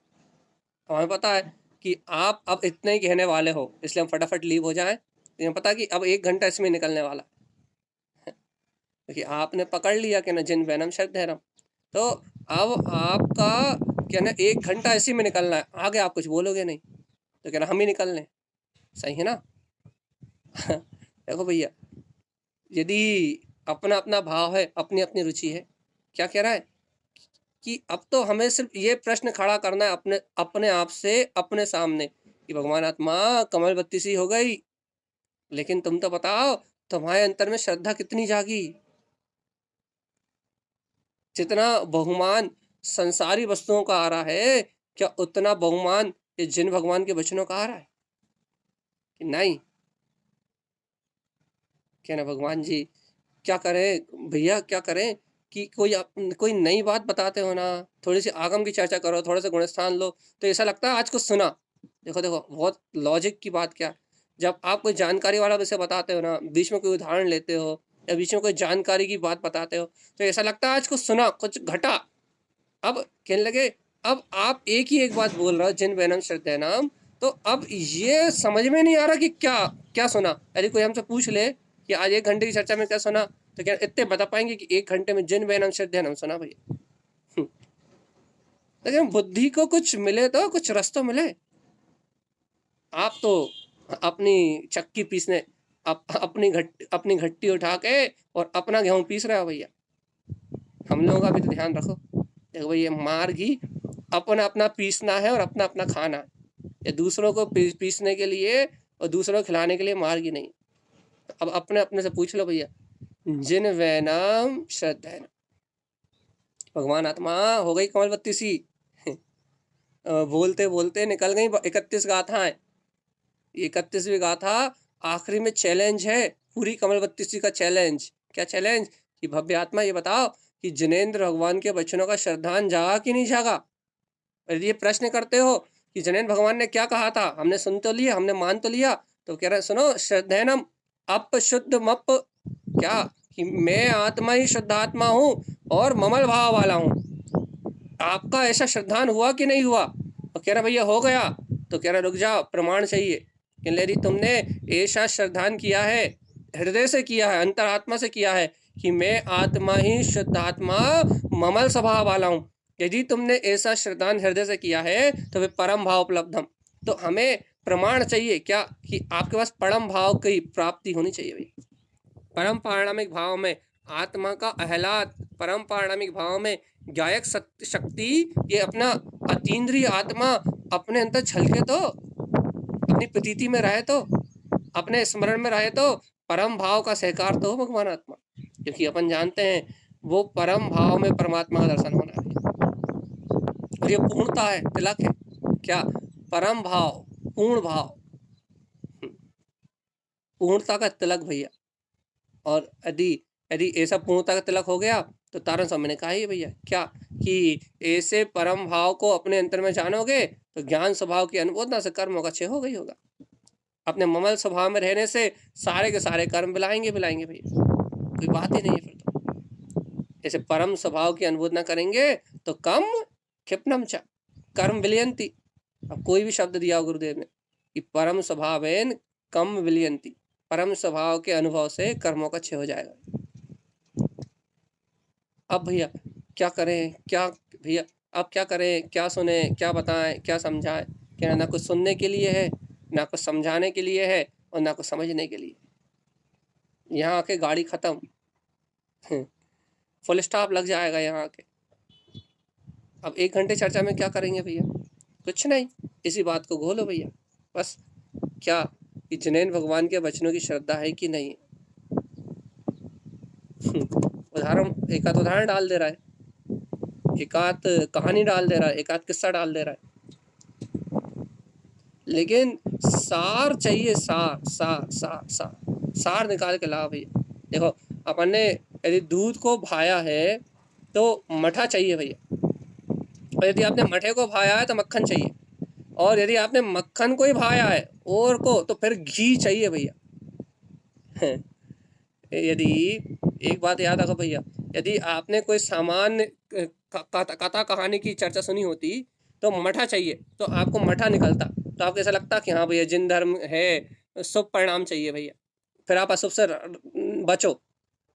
S1: हमें पता है कि आप अब इतने ही कहने वाले हो, इसलिए हम फटाफट लीव हो जाएं। हमें पता है कि अब 1 घंटा इसमें निकलने वाला है, क्योंकि आपने पकड़ लिया कि ना जिन वैनम श्रद्धैनम। तो अब आपका क्या ना 1 घंटा इसी में निकलना है, आगे आप कुछ बोलोगे नहीं, तो क्या ना हम ही निकल लें, सही है ना। देखो भैया, यदि अपना अपना भाव है, अपनी अपनी रुचि है, क्या कह रहा है कि अब तो हमें सिर्फ ये प्रश्न खड़ा करना है अपने अपने आप से, अपने सामने, कि भगवान आत्मा कमल बत्ती सी हो गई, लेकिन तुम तो बताओ तुम्हारे अंतर में श्रद्धा कितनी जागी। जितना बहुमान संसारी वस्तुओं का आ रहा है, क्या उतना बहुमान ये जिन भगवान के वचनों का आ रहा है कि नहीं। क्या ना भगवान जी, क्या करें भैया, क्या करें कि कोई नई बात बताते हो ना, थोड़ी सी आगम की चर्चा करो, थोड़ा सा गुणस्थान लो, तो ऐसा लगता है आज कुछ सुना। देखो देखो बहुत लॉजिक की बात क्या, जब आप कोई जानकारी वाला विषय बताते हो ना, बीच में कोई उदाहरण लेते हो या बीच में कोई जानकारी की बात बताते हो, तो ऐसा लगता है आज कुछ सुना, कुछ घटा। अब कहने लगे, अब आप एक ही एक बात बोल रहे हो, जिन वैनम श्रद्धे नाम, तो अब ये समझ में नहीं आ रहा कि क्या क्या सुना। यदि कोई हमसे पूछ ले कि आज 1 घंटे की चर्चा में क्या सुना, तो क्या इतने बता पाएंगे कि 1 घंटे में जिन वैनम श्रद्धे नाम सुना भैया। लेकिन बुद्धि को कुछ मिले, तो कुछ रस तो मिले। आप तो अपनी चक्की पीसने, अपनी घट्टी उठा के और अपना गेहूं पीस रहे हो भैया। हम लोगों का भी तो ध्यान रखो। देखो भैया, मार्ग ही अपना अपना पीसना है और अपना अपना खाना है, ये दूसरों को पीसने के लिए और दूसरों को खिलाने के लिए मार्ग ही नहीं। अब अपने अपने से पूछ लो भैया, जिन वैनम श्रद्धैन, भगवान आत्मा हो गई कमल बत्ती सी। बोलते बोलते निकल गई 31 गाथाएं। 31वीं गाथा आखिरी में चैलेंज है, पूरी कमल बत्ती सी का चैलेंज। क्या चैलेंज कि भव्य आत्मा ये बताओ कि जिनेंद्र भगवान के वचनों का श्रद्धान जागा कि नहीं जागा। यदि ये प्रश्न करते हो कि जिनेंद्र भगवान ने क्या कहा था, हमने सुन तो लिया, हमने मान तो लिया, तो कह रहे सुनो श्रद्धैनम अप शुद्ध मप, क्या कि मैं आत्मा ही शुद्धात्मा हूँ और ममल भाव वाला हूँ। आपका ऐसा श्रद्धान हुआ कि नहीं हुआ। और कह रहा भैया हो गया, तो कह रहा रुक जाओ, प्रमाण चाहिए। कि यदि तुमने ऐसा श्रद्धान किया है, हृदय से किया है, अंतरात्मा से किया है कि मैं आत्मा ही शुद्धात्मा ममल स्वभाव वाला हूँ, यदि तुमने ऐसा श्रद्धान हृदय से किया है तो वे परम भाव उपलब्धम। तो हमें प्रमाण चाहिए क्या कि आपके पास परम भाव की प्राप्ति होनी चाहिए भैया। परम पारणामिक भाव में आत्मा का आह्लाद, परम पारणामिक भाव में गायक शक्ति, ये अपना अतीन्द्रिय आत्मा अपने अंदर झलके, तो अपनी प्रतीति में रहे, तो अपने स्मरण में रहे, तो परम भाव का सहकार तो हो भगवान आत्मा। क्योंकि अपन जानते हैं वो परम भाव में परमात्मा का दर्शन होना है, और ये पूर्णता है, तिलक है। क्या परम भाव, पूर्ण भाव, पूर्णता का तिलक भैया। और यदि यदि ऐसा पूर्णता का तिलक हो गया, तो तारण स्वामी ने कहा ही भैया क्या कि ऐसे परम भाव को अपने अंतर में जानोगे तो ज्ञान स्वभाव की अनुमोदना से कर्मों का क्षय होगा ही होगा। अपने ममल स्वभाव में रहने से सारे के सारे कर्म बिलाएंगे बिलाएंगे भैया, कोई बात ही नहीं है फिर तो। ऐसे परम स्वभाव की अनुमोदना करेंगे तो कम क्षिप्नम च कर्म विलयंती। अब कोई भी शब्द दिया हो गुरुदेव ने कि परम स्वभावेन कम विलयंती, परम स्वभाव के अनुभव से कर्मों का क्षय हो जाएगा। अब भैया क्या करें, क्या भैया अब क्या करें, क्या सुने, क्या बताएं, क्या समझाएं। क्या ना कुछ सुनने के लिए है, ना कुछ समझाने के लिए है, और ना कुछ समझने के लिए। यहाँ आके गाड़ी खत्म, फुल स्टॉप लग जाएगा यहाँ आके। अब 1 घंटे चर्चा में क्या करेंगे भैया, कुछ नहीं, इसी बात को घोलो भैया बस। क्या कि जिनेन भगवान के वचनों की श्रद्धा है कि नहीं। उदाहरण, एक आध उदाहरण डाल दे रहा है, एक आध कहानी डाल दे रहा है, एक आध किस्सा डाल दे रहा है, लेकिन सार चाहिए, सार सार सार सार सार निकाल के ला भैया। देखो अपन ने यदि दूध को भाया है तो मठा चाहिए भैया, और यदि आपने मठे को भाया है तो मक्खन चाहिए। और यदि आपने मक्खन को ही भाया है और को, तो फिर घी चाहिए भैया। यदि एक बात याद रखो भैया, यदि आपने कोई सामान्य कथा कहानी की चर्चा सुनी होती तो मठा चाहिए, तो आपको मठा निकलता, तो आपको ऐसा लगता कि हाँ भैया जिन धर्म है शुभ परिणाम चाहिए भैया, फिर आप अशुभ से बचो।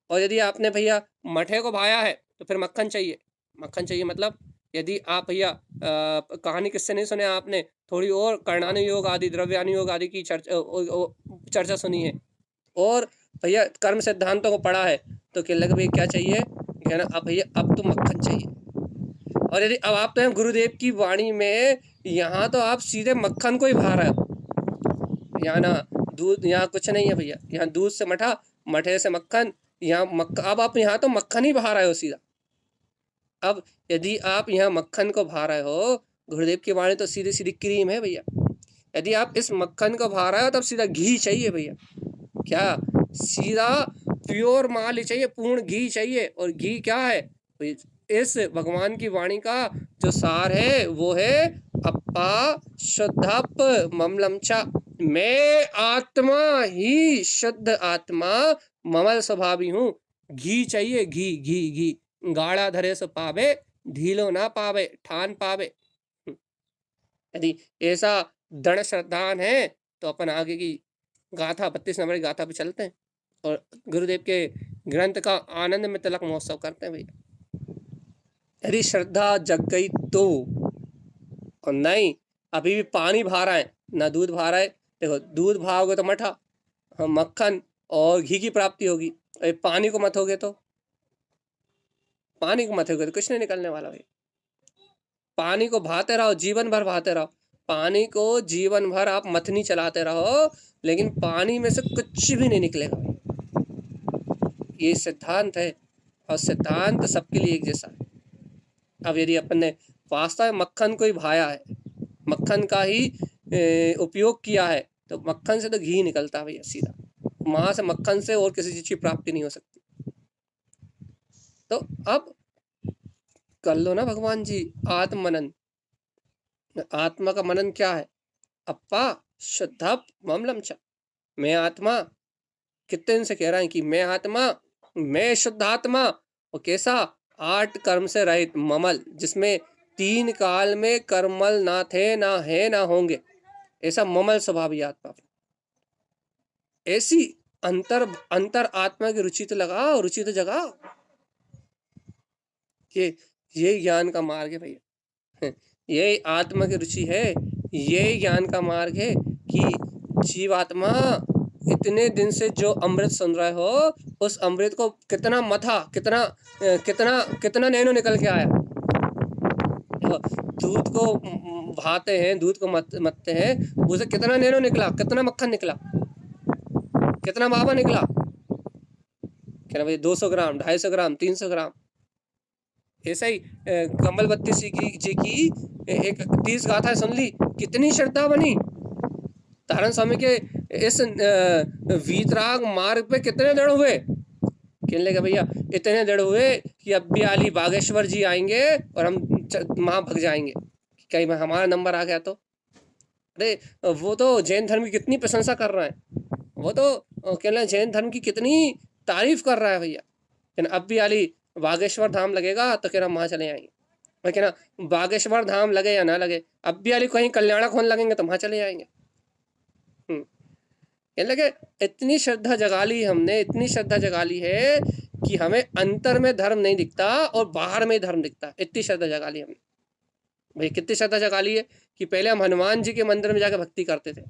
S1: और यदि आपने भैया मठे को भाया है तो फिर मक्खन चाहिए। मक्खन चाहिए मतलब यदि आप भैया कहानी किससे नहीं सुने आपने, थोड़ी और कर्णानुयोग आदि द्रव्यानुयोग आदि की चर्चा सुनी है और भैया कर्म सिद्धांतों को पढ़ा है, तो कहने लगे भैया क्या चाहिए, कहना अब भैया अब तो मक्खन चाहिए। और यदि अब आप तो हैं गुरुदेव की वाणी में, यहाँ तो आप सीधे मक्खन को ही भा रहे हो। यहाँ ना दूध, यहाँ कुछ नहीं है भैया, यहाँ दूध से मठा, मठे से मक्खन, यहाँ अब आप यहाँ तो मक्खन ही भा रहे हो सीधा। अब यदि आप यहाँ मक्खन को भा रहे हो, गुरुदेव की वाणी तो सीधी सीधी क्रीम है भैया। यदि आप इस मक्खन को भा रहे हो तब सीधा घी चाहिए भैया। क्या सीधा प्योर माल ही चाहिए, पूर्ण घी चाहिए। और घी क्या है, इस भगवान की वाणी का जो सार है वो है अप्पा शुद्धप ममलम च, मैं आत्मा ही शुद्ध आत्मा ममल स्वभावी हूँ। घी चाहिए, घी घी घी, गाढ़ा धरे सो पावे, ढीलो ना पावे ठान पावे। यदि ऐसा दृढ़ श्रद्धान है तो अपन आगे की गाथा 32 नंबर की गाथा पे चलते हैं और गुरुदेव के ग्रंथ का आनंद में तिलक महोत्सव करते हैं भैया। यदि श्रद्धा जग गई तो, और नहीं अभी भी पानी भा रहा है ना दूध भा रहा है, देखो दूध भाओगे तो मठा, मक्खन और घी की प्राप्ति होगी। पानी को मथोगे तो, पानी को मथोगे तो कुछ नहीं निकलने वाला भाई। पानी को भाते रहो, जीवन भर भाते रहो, पानी को जीवन भर आप मथनी चलाते रहो, लेकिन पानी में से कुछ भी नहीं निकलेगा भाई। ये सिद्धांत है और सिद्धांत सबके लिए एक जैसा है। अब यदि अपन ने वास्तव में मक्खन को ही भाया है, मक्खन का ही उपयोग किया है, तो मक्खन से तो घी निकलता है भैया सीधा। वहां से मक्खन से और किसी चीज की प्राप्ति नहीं हो सकती। तो अब कर लो ना भगवान जी आत्म मनन। आत्मा का मनन क्या है, अप्पा शुद्धप ममलम च, मैं आत्मा, कितने दिन से कह रहा है कि मैं आत्मा, मैं शुद्ध आत्मा। और कैसा, 8 कर्म से रहित ममल, जिसमें 3 काल में कर्मल ना थे ना है ना होंगे, ऐसा ममल स्वभावी आत्मा। ऐसी अंतर आत्मा की रुचि तो लगाओ, रुचि तो जगाओ। ये ज्ञान का मार्ग है भैया। ये आत्मा की रुचि है, ये ज्ञान का मार्ग है कि जीवात्मा इतने दिन से जो अमृत सुन रहे हो, उस अमृत को कितना मथा, कितना कितना कितना नैनो निकल के आया। दूध को भाते हैं, दूध को मथते हैं, उसे कितना नैनो निकला, कितना मक्खन निकला, कितना मावा निकला, क्या भाई 200 ग्राम, 250 ग्राम, 300 ग्राम। ऐसा ही कमलवती जी की एक 30 गाथा सुन ली, कितनी श्रद्धा बनी। तारण स्वामी के इस वीतराग मार्ग पे कितने दृढ़ हुए, कहने लगे भैया इतने दृढ़ हुए कि अब भी आली बागेश्वर जी आएंगे और हम वहाँ भग जाएंगे, कहीं हमारा नंबर आ गया तो। अरे वो तो जैन धर्म की कितनी प्रशंसा कर रहा है, वो तो कह रहे जैन धर्म की कितनी तारीफ कर रहा है भैया, लेकिन अब भी आली बागेश्वर धाम लगेगा तो कह रहा वहाँ चले आएंगे। मैं कह रहा बागेश्वर धाम लगे या ना लगे, अब भी आली कहीं कल्याणा खोन लगेंगे तो वहाँ चले जाएंगे। कहने लगे इतनी श्रद्धा जगा ली हमने, इतनी श्रद्धा जगा ली है कि हमें अंतर में धर्म नहीं दिखता और बाहर में धर्म दिखता। इतनी श्रद्धा जगा ली हमने भाई। कितनी श्रद्धा जगा ली है कि पहले हम हनुमान जी के मंदिर में जाकर भक्ति करते थे,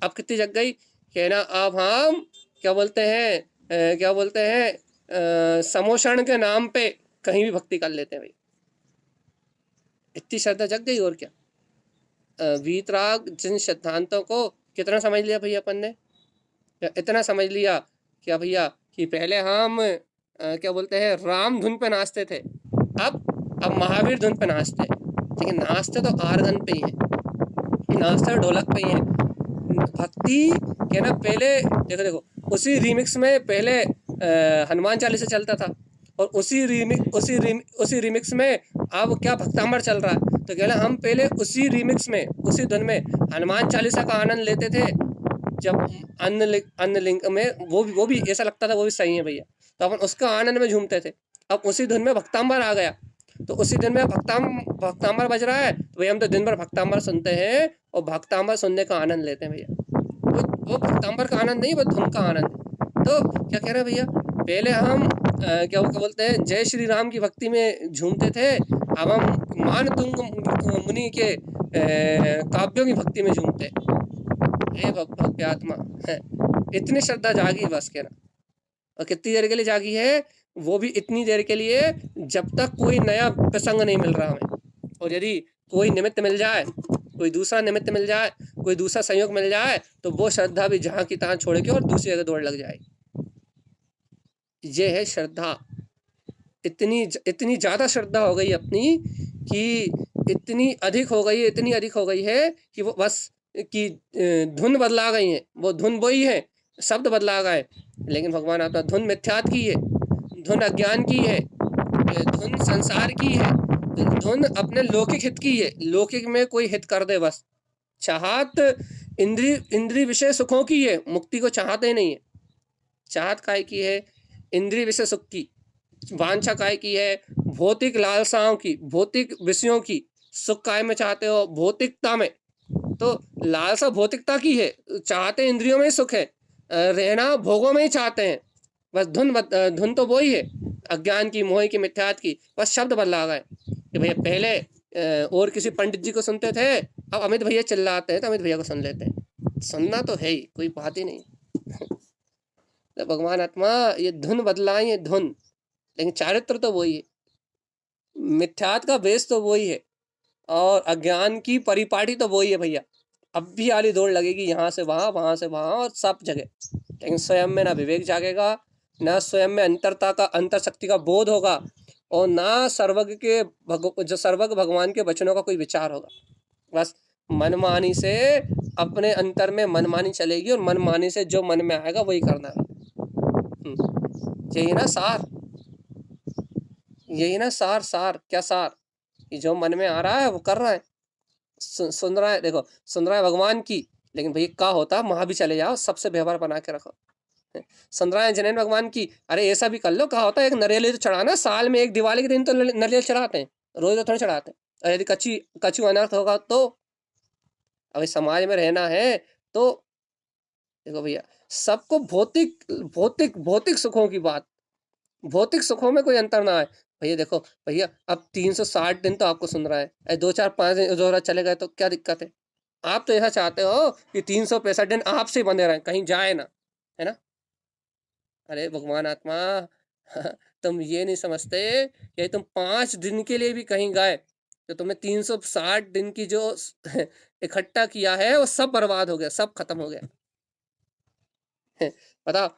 S1: अब कितनी जग गई, कहना अब हम क्या बोलते हैं समोषण के नाम पे कहीं भी भक्ति कर लेते हैं भाई। इतनी श्रद्धा जग गई। और क्या वीतराग जिन सिद्धांतों को कितना समझ लिया भैया अपन ने, इतना समझ लिया क्या भैया कि पहले हम क्या बोलते हैं राम धुन पे नाचते थे, अब महावीर धुन पे नाचते हैं। लेकिन नाचते तो आर्गन पे ही है, नाचते तो ढोलक पे ही है। भक्ति क्या ना, पहले देखो उसी रिमिक्स में पहले हनुमान चालीसा चलता था और उसी रिमिक्स में अब क्या भक्तांबर चल रहा है। तो कह रहा हम पहले उसी रीमिक्स में, उसी धुन में हनुमान चालीसा का आनंद लेते थे, जब अन्य लिंक में वो भी ऐसा लगता था वो भी सही है भैया, तो अपन उसका आनंद में झूमते थे। अब उसी धुन में भक्तांबर आ गया, तो उसी दिन में भक्तांबर बज रहा है, तो भैया हम तो दिन भर भक्तांबर सुनते हैं और भक्तांबर सुनने का आनंद लेते हैं भैया। वो भक्तांबर का आनंद नहीं, वो धुन का आनंद है। तो क्या कह रहे हैं भैया, पहले हम क्या बोलते हैं, जय श्री राम की भक्ति में झूमते थे, अब हम मानतुंग मुनि के काव्यों की भक्ति में झूमते हैं। भव्य आत्मा है, इतनी श्रद्धा जागी बस के ना। और कितनी देर के लिए जागी है, वो भी इतनी देर के लिए जब तक कोई नया प्रसंग नहीं मिल रहा हमें। और यदि कोई निमित्त मिल जाए, कोई दूसरा निमित्त मिल जाए, कोई दूसरा संयोग मिल जाए, तो वो श्रद्धा भी जहाँ की तहाँ छोड़ के और दूसरी जगह दौड़ लग जाएगी। ये है श्रद्धा। इतनी ज़्यादा श्रद्धा हो गई अपनी कि इतनी अधिक हो गई है, इतनी अधिक हो गई है कि वो बस कि धुन बदला गई है, वो धुन वही है, शब्द बदला गए, लेकिन भगवान आपका धुन मिथ्यात की है, धुन अज्ञान की है, धुन संसार की है, धुन अपने लौकिक हित की है, लौकिक में कोई हित कर दे बस। चाहत इंद्रिय विषय सुखों की है, मुक्ति को चाहते ही नहीं है। चाहत काय की है, इंद्रिय विषय सुख की। वांछा काय की है, भौतिक लालसाओं की, भौतिक विषयों की। सुख काय में चाहते हो, भौतिकता में। तो लालसा भौतिकता की है, चाहते इंद्रियों में सुख है, रहना भोगों में ही चाहते हैं। बस धुन तो वही है, अज्ञान की, मोह की, मिथ्यात की, बस शब्द बदला गए कि भैया पहले और किसी पंडित जी को सुनते थे, अब अमित भैया चिल्लाते हैं तो अमित भैया को सुन लेते हैं। सुनना तो है ही, कोई बात ही नहीं। तो भगवान आत्मा ये धुन बदलाई है, धुन, लेकिन चारित्र तो वही है, मिथ्यात का बेस तो वही है, और अज्ञान की परिपाटी तो वही है भैया। अब भी आली दौड़ लगेगी यहाँ से वहाँ, वहाँ से वहाँ, और सब जगह, लेकिन स्वयं में ना विवेक जागेगा, ना स्वयं में अंतरता का, अंतर शक्ति का बोध होगा, और ना सर्वज्ञ के जो सर्वज्ञ भगवान के वचनों का कोई विचार होगा। बस मनमानी से अपने अंतर में मनमानी चलेगी, और मनमानी से जो मन में आएगा वही करना है। यही ना सार, यही ना सार। सार क्या सार, कि जो मन में आ रहा है वो कर रहा है, सुन रहा है। देखो सुन रहा है भगवान की, लेकिन भैया क्या होता है, वहां भी चले जाओ, सबसे व्यवहार बना के रखो। सुन रहा है जैन भगवान की, अरे ऐसा भी कर लो, कहा होता है एक नरियल तो चढ़ाना, साल में एक दिवाली के दिन तो नरियल चढ़ाते हैं, रोज तो थोड़ी चढ़ाते हैं। और यदि कच्ची अनर्थ होगा तो, अभी समाज में रहना है तो देखो भैया, सबको भौतिक भौतिक भौतिक सुखों की बात, भौतिक सुखों में कोई अंतर ना आए। भैया देखो भैया, अब 360 दिन तो आपको सुन रहा है, 2 4 5 दिन जोरा चले गए तो क्या दिक्कत है। आप तो ऐसा चाहते हो कि 365 दिन आपसे ही बंधे रहें, कहीं जाए ना, है ना। अरे भगवान आत्मा तुम ये नहीं समझते कि तुम 5 दिन के लिए भी कहीं गए तो तुम्हें 360 दिन की जो इकट्ठा किया है वो सब बर्बाद हो गया, सब खत्म हो गया। बताओ,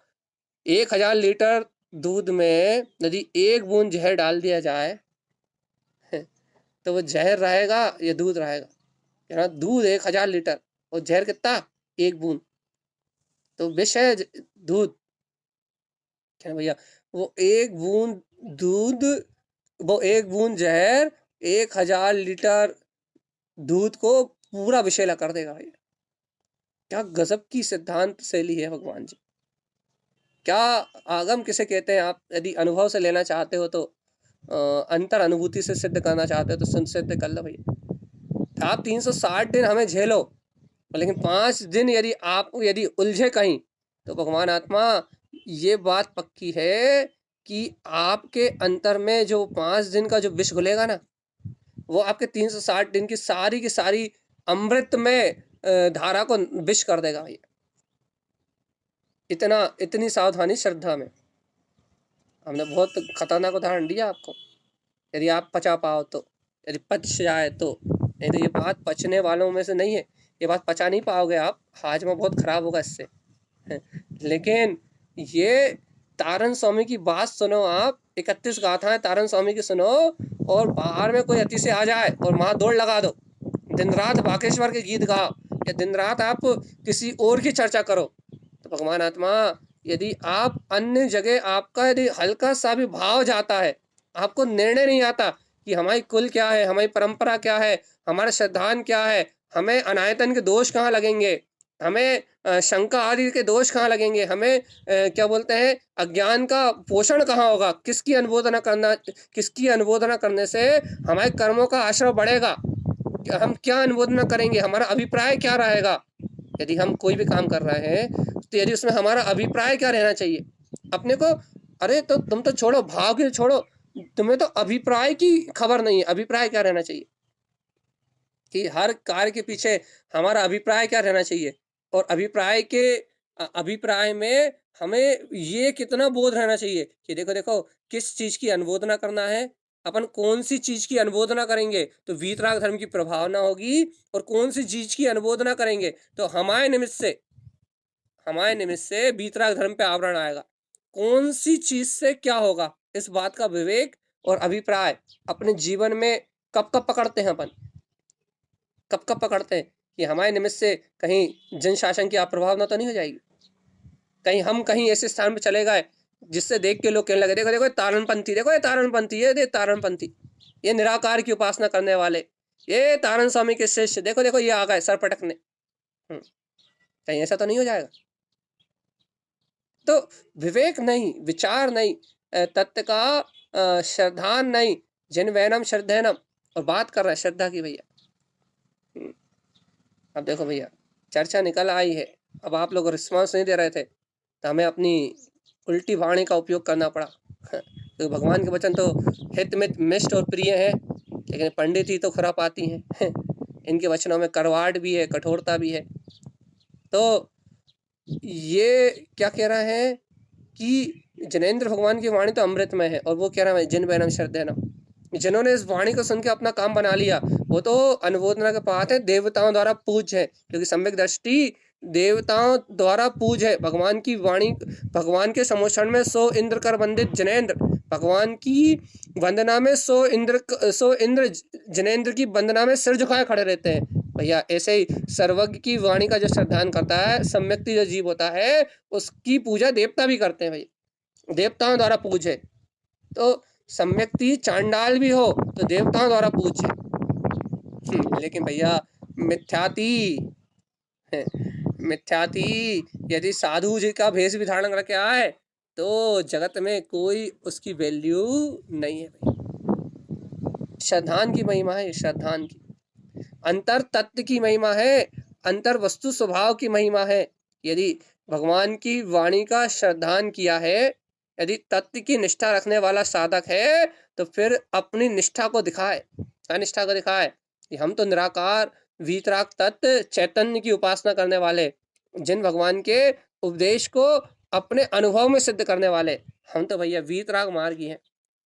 S1: 1000 लीटर दूध में यदि 1 बूंद जहर डाल दिया जाए तो वो जहर रहेगा या दूध रहेगा। क्या, दूध 1000 लीटर और जहर कितना, 1 बूंद, तो विष है दूध। क्या भैया, वो 1 बूंद दूध, वो 1 बूंद जहर 1000 लीटर दूध को पूरा विषैला कर देगा भैया। क्या गजब की सिद्धांत शैली है भगवान जी। क्या आगम किसे कहते हैं, आप यदि अनुभव से लेना चाहते हो तो अंतर अनुभूति से सिद्ध करना चाहते हो तो सिद्ध कर लो भैया। आप 360 दिन हमें झेलो, लेकिन 5 दिन यदि उलझे कहीं, तो भगवान आत्मा ये बात पक्की है कि आपके अंतर में जो 5 दिन का जो विष घुलेगा ना, वो आपके 360 दिन की सारी अमृत में धारा को विष कर देगा भैया। इतनी सावधानी श्रद्धा में। हमने बहुत खतरनाक उदाहरण दिया आपको, यदि आप पचा पाओ तो, यदि पच जाए तो, नहीं तो ये बात पचने वालों में से नहीं है, ये बात पचा नहीं पाओगे आप, हाजमा बहुत खराब होगा इससे। लेकिन ये तारन स्वामी की बात सुनो आप, 31 गाथाएं तारन स्वामी की सुनो, और बाहर में कोई अति से आ जाए और वहाँ दौड़ लगा दो, दिन रात बागेश्वर के गीत गाओ, या दिन रात आप किसी और की चर्चा करो, तो भगवान आत्मा यदि आप अन्य जगह आपका यदि हल्का सा भी भाव जाता है, आपको निर्णय नहीं आता कि हमारी कुल क्या है, हमारी परंपरा क्या है, हमारा श्रद्धान क्या है, हमें अनायतन के दोष कहाँ लगेंगे, हमें शंका आदि के दोष कहाँ लगेंगे, हमें क्या बोलते हैं अज्ञान का पोषण कहाँ होगा, किसकी अनुमोदना करने से हमारे कर्मों का आश्रय बढ़ेगा, हम क्या अनुमोदना करेंगे, हमारा अभिप्राय क्या रहेगा। यदि हम कोई भी काम कर रहे हैं तो यदि उसमें हमारा अभिप्राय क्या रहना चाहिए अपने को। अरे तो तुम तो छोड़ो, भाव की छोड़ो, तुम्हें तो अभिप्राय की खबर नहीं है, अभिप्राय क्या रहना चाहिए कि हर कार्य के पीछे हमारा अभिप्राय क्या रहना चाहिए। और अभिप्राय में हमें ये कितना बोध रहना चाहिए कि देखो देखो किस चीज की अनुमोदना करना है, अपन कौन सी चीज की अनुमोदना करेंगे तो वीतराग धर्म की प्रभावना होगी, और कौन सी चीज की अनुमोदना करेंगे तो हमारे निमित्त से वीतराग धर्म पे आवरण आएगा। कौन सी चीज से क्या होगा, इस बात का विवेक और अभिप्राय अपने जीवन में कब कब पकड़ते हैं अपन, कब कब पकड़ते हैं कि हमारे निमित्त से कहीं जन शासन की अप्रभावना तो नहीं हो जाएगी, कहीं ऐसे स्थान पर चले गए जिससे देख के लोग कहने लगे देखो देखो ये तारणपंथी, देखो ये तारणपंथी, ये तारणपंथी, ये निराकार की उपासना करने वाले, ये तारण स्वामी के शिष्य, देखो देखो ये आ गए सर पटकने। कहीं ऐसा तो नहीं हो जाएगा। तो विवेक नहीं, विचार नहीं, तत्व का श्रद्धान नहीं, जिन वैनम श्रद्धेनम, और बात कर रहा है श्रद्धा की भैया। अब देखो भैया चर्चा निकल आई है, अब आप लोग रिस्पॉन्स नहीं दे रहे थे तो हमें अपनी उल्टी वाणी का उपयोग करना पड़ा। तो भगवान के वचन तो हित मित मिष्ट और प्रिय है, लेकिन पंडित ही तो खुरापाती हैं। इनके वचनों में करवाट भी है, कठोरता भी है। तो ये क्या कह रहा है कि जनेन्द्र भगवान की वाणी तो अमृतमय है, और वो कह रहा है जिन वैनम श्रद्धेनम, जिन्होंने इस वाणी को सुन के अपना काम बना लिया वो तो अनुमोदना के पात्र है, देवताओं द्वारा पूज्य है, क्योंकि सम्यक दृष्टि देवताओं द्वारा पूज्य है। भगवान की वाणी, भगवान के समोषण में 100 इंद्र कर वंदित जनेन्द्र, भगवान की वंदना में 100 इंद्र जनेन्द्र की वंदना में सिर झुकाए खड़े रहते हैं। भैया ऐसे ही सर्वज्ञ की वाणी का जो श्रद्धान करता है, सम्यक्ति जो जीव होता है उसकी पूजा देवता भी करते हैं भैया, देवताओं द्वारा पूज्य है। तो सम्यक्ति चांडाल भी हो तो देवताओं द्वारा पूज्य। लेकिन भैया मिथ्याती यदि साधु जी का भेष भी धारण करके आए तो जगत में कोई उसकी वैल्यू नहीं है भैया। श्रद्धान की महिमा है, श्रद्धान की अंतर तत्व की महिमा है, अंतर वस्तु स्वभाव की महिमा है। यदि भगवान की वाणी का श्रद्धान किया है, यदि तत्व की निष्ठा रखने वाला साधक है तो फिर अपनी निष्ठा को दिखाए, अनिष्ठा को दिखाए कि हम तो निराकार वीतराग तत्व चैतन्य की उपासना करने वाले, जिन भगवान के उपदेश को अपने अनुभव में सिद्ध करने वाले, हम तो भैया वीतराग मार्गी हैं।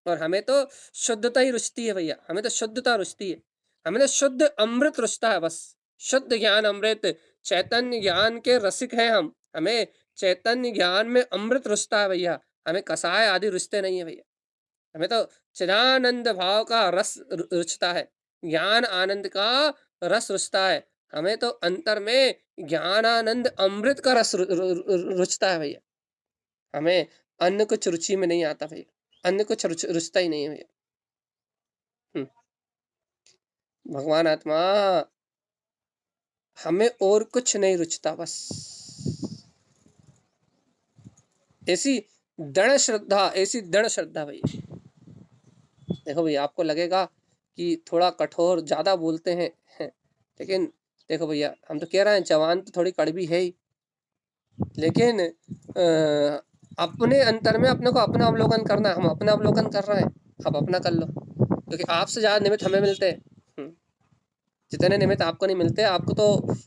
S1: और हमें तो शुद्धता ही रुचती है भैया, हमें तो शुद्धता रुचती है, हमें तो शुद्ध अमृत रुचता है, बस शुद्ध ज्ञान अमृत, चैतन्य ज्ञान के रसिक हैं हम, हमें चैतन्य ज्ञान में अमृत रुचता है भैया, हमें कसाय आदि रुचते नहीं है भैया, हमें तो चिदानंद भाव का रस रुचता है, ज्ञान आनंद का रस रुचता है, हमें तो अंतर में ज्ञानानंद अमृत का रस रुचता है भैया। हमें अन्य कुछ रुचि में नहीं आता भैया, अन्य कुछ रुचता ही नहीं है भैया। भगवान आत्मा हमें और कुछ नहीं रुचता, बस ऐसी दृढ़ श्रद्धा भैया। देखो भैया आपको लगेगा कि थोड़ा कठोर ज़्यादा बोलते हैं, लेकिन देखो भैया हम तो कह रहे हैं जवान तो थोड़ी कड़वी है ही, लेकिन अपने अंतर में अपने को अपना अवलोकन करना है, हम अपना अवलोकन कर रहे हैं, आप अपना कर लो, क्योंकि आपसे ज़्यादा निमित्त हमें मिलते हैं। जितने निमित्त आपको नहीं मिलते, आपको तो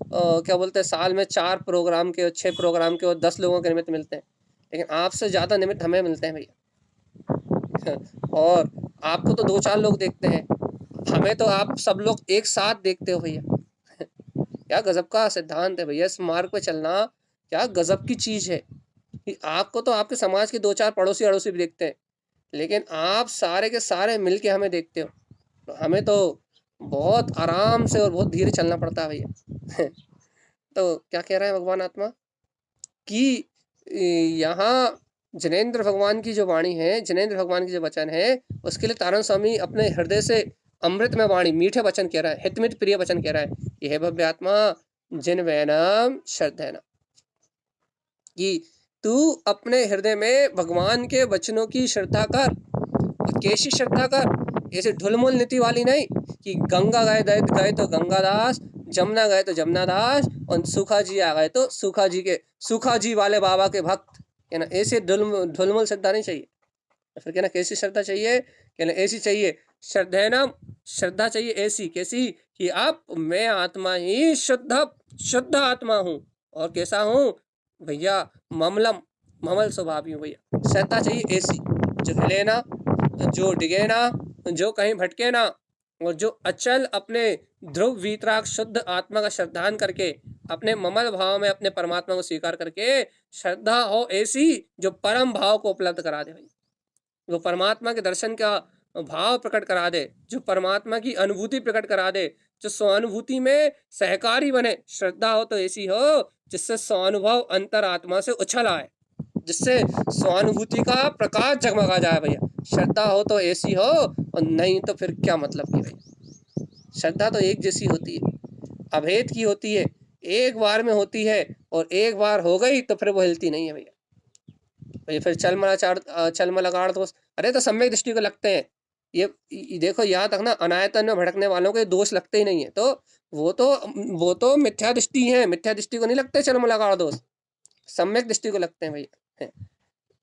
S1: क्या बोलते हैं साल में 4 प्रोग्राम के, 6 प्रोग्राम के और 10 लोगों के निमित्त मिलते हैं, लेकिन आपसे ज़्यादा निमित्त हमें मिलते हैं भैया। और आपको तो 2-4 लोग देखते हैं, हमें तो आप सब लोग एक साथ देखते हो भैया। क्या गजब का सिद्धांत है भैया, इस मार्ग पे चलना क्या गजब की चीज़ है कि आपको तो आपके समाज के 2-4 पड़ोसी अड़ोसी भी देखते हैं, लेकिन आप सारे के सारे मिल के हमें देखते हो, तो हमें तो बहुत आराम से और बहुत धीरे चलना पड़ता है भैया। तो क्या कह रहे हैं भगवान आत्मा कि यहाँ जिनेंद्र भगवान की जो वाणी है, जिनेंद्र भगवान की जो वचन है, उसके लिए तारण स्वामी अपने हृदय से अमृत में वाणी, मीठे वचन कह रहा है, हितमित प्रिय वचन कह रहा है। यह भव्य आत्मा जिन वैनम श्रद्धेन, कि तू अपने हृदय में भगवान के वचनों की श्रद्धा कर। कैसी श्रद्धा कर? ऐसे ढुलमुल नीति वाली नहीं कि गंगा गए गए तो गंगादास, जमुना गए तो जमुनादास, और सूखा जी आ गए तो सूखा जी के, सूखा जी वाले बाबा के भक्त, है ना। ऐसे ढुलमुल श्रद्धा नहीं चाहिए। फिर कहना कैसी श्रद्धा चाहिए? कहना ऐसी चाहिए, श्रद्धे नाम, श्रद्धा चाहिए ऐसी, कैसी? कि आप, मैं आत्मा ही शुद्ध आत्मा हूँ। और कैसा हूँ भैया? ममलम, ममल स्वभावी हूँ भैया। श्रद्धा चाहिए ऐसी, जो हिले ना, जो डिगे ना, जो कहीं भटके ना, और जो अचल अपने ध्रुव वीतराग शुद्ध आत्मा का श्रद्धान करके, अपने ममल भाव में अपने परमात्मा को स्वीकार करके श्रद्धा हो ऐसी, जो परम भाव को उपलब्ध करा दे भाई, वो परमात्मा के दर्शन का भाव प्रकट करा दे, जो परमात्मा की अनुभूति प्रकट करा दे, जो स्वानुभूति में सहकारी बने। श्रद्धा हो तो ऐसी हो जिससे स्वानुभव अंतर आत्मा से उछल आए, जिससे स्वानुभूति का प्रकाश जगमगा जाए भैया। श्रद्धा हो तो ऐसी हो, और नहीं तो फिर क्या मतलब की भैया। श्रद्धा तो एक जैसी होती है, अभेद की होती है, एक बार में होती है, और एक बार हो गई तो फिर वो हिलती नहीं है भैया। फिर चलमलागाड़ तो, अरे तो सम्यक दृष्टि को लगते हैं। ये देखो याद रखना, अनायतन में भड़कने वालों के दोष लगते ही नहीं है। तो वो तो मिथ्या दृष्टि है, मिथ्या दृष्टि को नहीं लगते चलमलागाड़ दोष, सम्यक दृष्टि को लगते हैं भैया।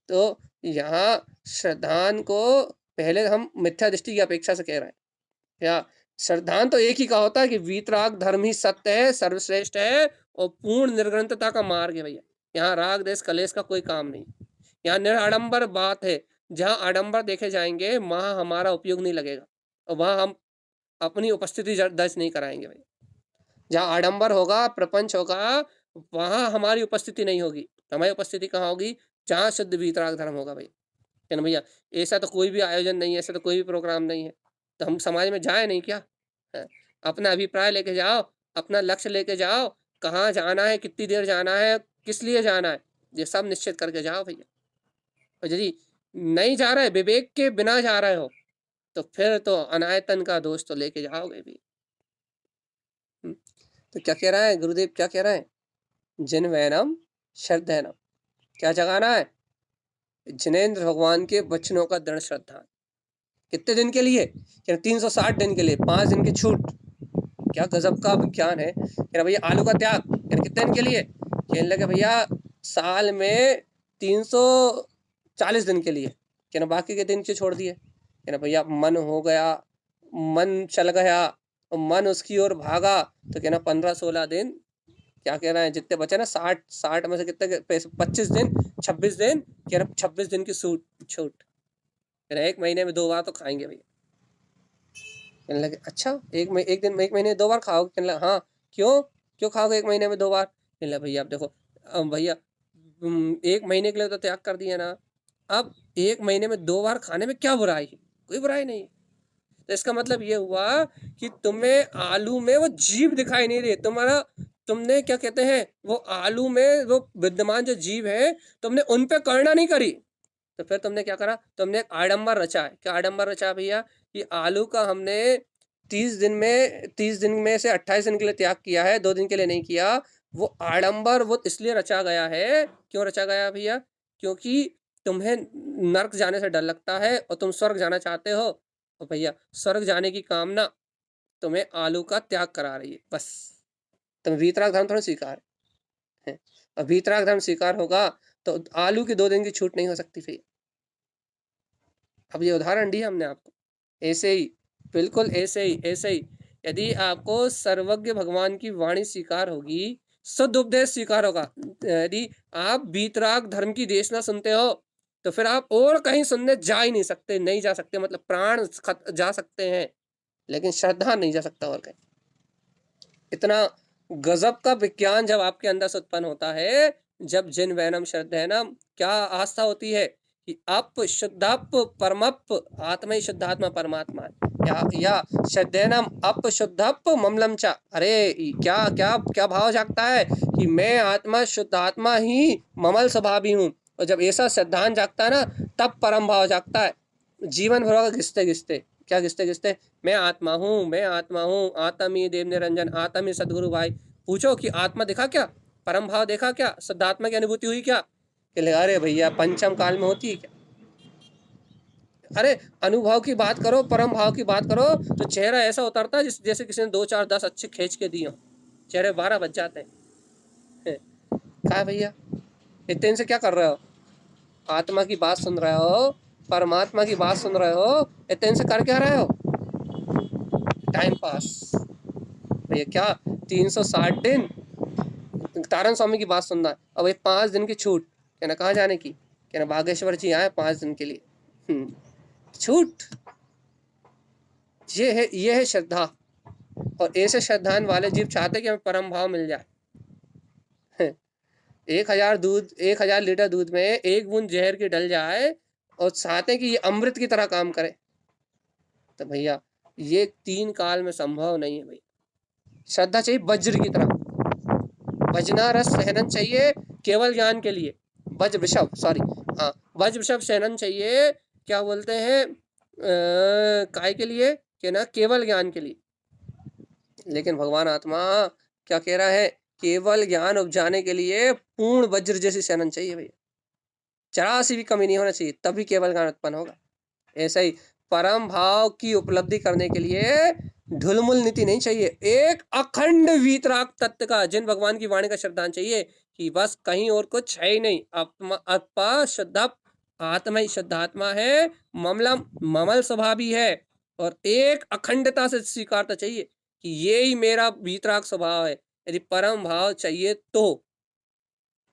S1: तो यहाँ श्रद्धान को पहले हम मिथ्या दृष्टि की अपेक्षा से कह रहे हैं। या श्रद्धान तो एक ही का होता है कि वीतराग धर्म ही सत्य है, सर्वश्रेष्ठ है, और पूर्ण निर्ग्रंथता का मार्ग है भैया। यहाँ राग देश कलेश का कोई काम नहीं। यहाँ निराडंबर बात है। जहाँ आडंबर देखे जाएंगे वहाँ हमारा उपयोग नहीं लगेगा, और वहाँ हम अपनी उपस्थिति दर्ज नहीं कराएंगे भाई। जहाँ आडंबर होगा, प्रपंच होगा, वहाँ हमारी उपस्थिति नहीं होगी। हमारी उपस्थिति कहाँ होगी? जहाँ शुद्ध वीतराग धर्म होगा भाई, है ना भैया। ऐसा तो कोई भी आयोजन नहीं है, ऐसा तो कोई भी प्रोग्राम नहीं है, तो हम समाज में जाए नहीं क्या? है? अपना अभिप्राय लेके जाओ, अपना लक्ष्य लेके जाओ, कहाँ जाना है, कितनी देर जाना है, किस लिए जाना है, ये सब निश्चित करके जाओ भैया। और यदि नहीं जा रहे, विवेक के बिना जा रहे हो, तो फिर तो अनायतन का दोष तो लेके जाओगे भी। तो क्या कह रहा है गुरुदेव, क्या कह रहा है? जिन वैनम श्रद्धेनम, क्या जगाना है? जिनेंद्र भगवान के वचनों का दृढ़ श्रद्धा। कितने दिन के लिए? 360 दिन के लिए, 5 दिन की छूट। क्या गजब का विज्ञान है। कह भैया आलू का त्याग, कितने दिन के लिए? कहने लगे भैया साल में 340 दिन के लिए। कहना बाकी के दिन क्यों छोड़ दिए? कहना भैया मन हो गया, मन चल गया, और मन उसकी ओर भागा, तो कहना 15-16 दिन, क्या कह रहा है, जितने बचे ना 60 में से कितने 25 दिन, 26 दिन, कह रहा 26 दिन की छूट। कहना 1 महीने में 2 बार तो खाएंगे भैया। कहने लगे अच्छा, एक महीने में 2 बार खाओगे? कहने लगे हाँ। क्यों खाओगे 1 महीने में 2 बार? कहने लगे भैया अब देखो, भैया 1 महीने के लिए तो त्याग कर दिया ना, अब 1 महीने में 2 बार खाने में क्या बुराई है? कोई बुराई नहीं। तो इसका मतलब ये हुआ कि तुम्हें आलू में वो जीव दिखाई नहीं रही, तुमने क्या कहते हैं, वो आलू में वो विद्यमान जो जीव है, तुमने उन पे करुणा नहीं करी। तो फिर तुमने क्या करा? तुमने एक आडंबर रचा है। क्या आडंबर रचा भैया? कि आलू का हमने 30 दिन में से 28 दिन के लिए त्याग किया है, 2 दिन के लिए नहीं किया। वो आडंबर वो इसलिए रचा गया है। क्यों रचा गया भैया? क्योंकि तुम्हें नर्क जाने से डर लगता है और तुम स्वर्ग जाना चाहते हो, और भैया स्वर्ग जाने की कामना तुम्हें आलू का त्याग करा रही है बस। तुम वीतराग धर्म थोड़ा स्वीकार है, और वीतराग धर्म स्वीकार होगा तो आलू की 2 दिन की छूट नहीं हो सकती भैया। अब ये उदाहरण दिया हमने आपको, ऐसे ही, बिल्कुल ऐसे ही यदि आपको सर्वज्ञ भगवान की वाणी स्वीकार होगी, शुद्ध उपदेश स्वीकार होगा, यदि आप वीतराग धर्म की देशना सुनते हो, तो फिर आप और कहीं सुनने जा ही नहीं सकते। नहीं जा सकते मतलब प्राण जा सकते हैं, लेकिन श्रद्धा नहीं जा सकता और कहीं। इतना गजब का विज्ञान जब आपके अंदर से उत्पन्न होता है, जब जिन वैनम श्रद्धेनम, क्या आस्था होती है कि अप शुद्धाप परमप, आत्मा ही शुद्धात्मा परमात्मा है। या श्रद्धेनम अप शुद्धाप ममलम चा, अरे क्या क्या क्या भाव जागता है कि मैं आत्मा शुद्धात्मा ही ममल स्वभावी हूँ, और जब ऐसा सिद्धांत जागता है ना, तब परम भाव जागता है। जीवन भर होगा घिसते घिसते, क्या घिसते घिसते, मैं आत्मा हूँ, मैं आत्मा हूँ, आत्म ही देव निरंजन, आत्म ही सदगुरु भाई। पूछो कि आत्मा देखा क्या, परम भाव देखा क्या, शुद्धात्मा की अनुभूति हुई क्या? कि ले, अरे भैया पंचम काल में होती है क्या? अरे अनुभव की बात करो, परम भाव की बात करो, तो चेहरा ऐसा उतरता है जैसे किसी ने 2 4 10 अच्छे खींच के दिए हो, चेहरे 12 बज जाते हैं। कहा भैया इतने दिन से क्या कर रहे हो? आत्मा की बात सुन रहे हो, परमात्मा की बात सुन रहे हो, इतने दिन से कर क्या रहे हो? Time pass. भैया क्या 360 दिन तारन स्वामी की बात सुनना है, अब एक 5 दिन की छूट, कहना कहाँ जाने की, कहना बागेश्वर जी आए 5 दिन के लिए, छूट। ये है श्रद्धा। और ऐसे श्रद्धान वाले जीव चाहते कि हमें परम भाव मिल जाए। 1000 लीटर दूध में 1 बूंद जहर की डल जाए और चाहते कि ये अमृत की तरह काम करे, तो भैया ये 3 काल में संभव नहीं है भैया। श्रद्धा चाहिए वज्र की तरह, वजना रस सहनन चाहिए केवल ज्ञान के लिए, वज वृषभ सॉरी, हाँ वज वृषभ सहनन चाहिए, क्या बोलते हैं, काय के लिए, कि ना केवल ज्ञान के लिए। लेकिन भगवान आत्मा क्या कह रहा है, केवल ज्ञान उपजाने के लिए पूर्ण वज्र जैसी सहनन चाहिए भैया, जरा सी भी कमी नहीं होना चाहिए, तभी केवल ज्ञान उत्पन्न होगा। ऐसा ही परम भाव की उपलब्धि करने के लिए ढुलमुल नीति नहीं चाहिए, एक अखंड वीतराग तत्व का, जिन भगवान की वाणी का श्रद्धांत चाहिए कि बस कहीं और कुछ है ही नहीं, आत्मा शुद्ध आत्मा ही शुद्धात्मा है, ममल स्वभाव भी है, और एक अखंडता से स्वीकारता चाहिए कि ये ही मेरा वीतराग स्वभाव है। यदि परम भाव चाहिए तो,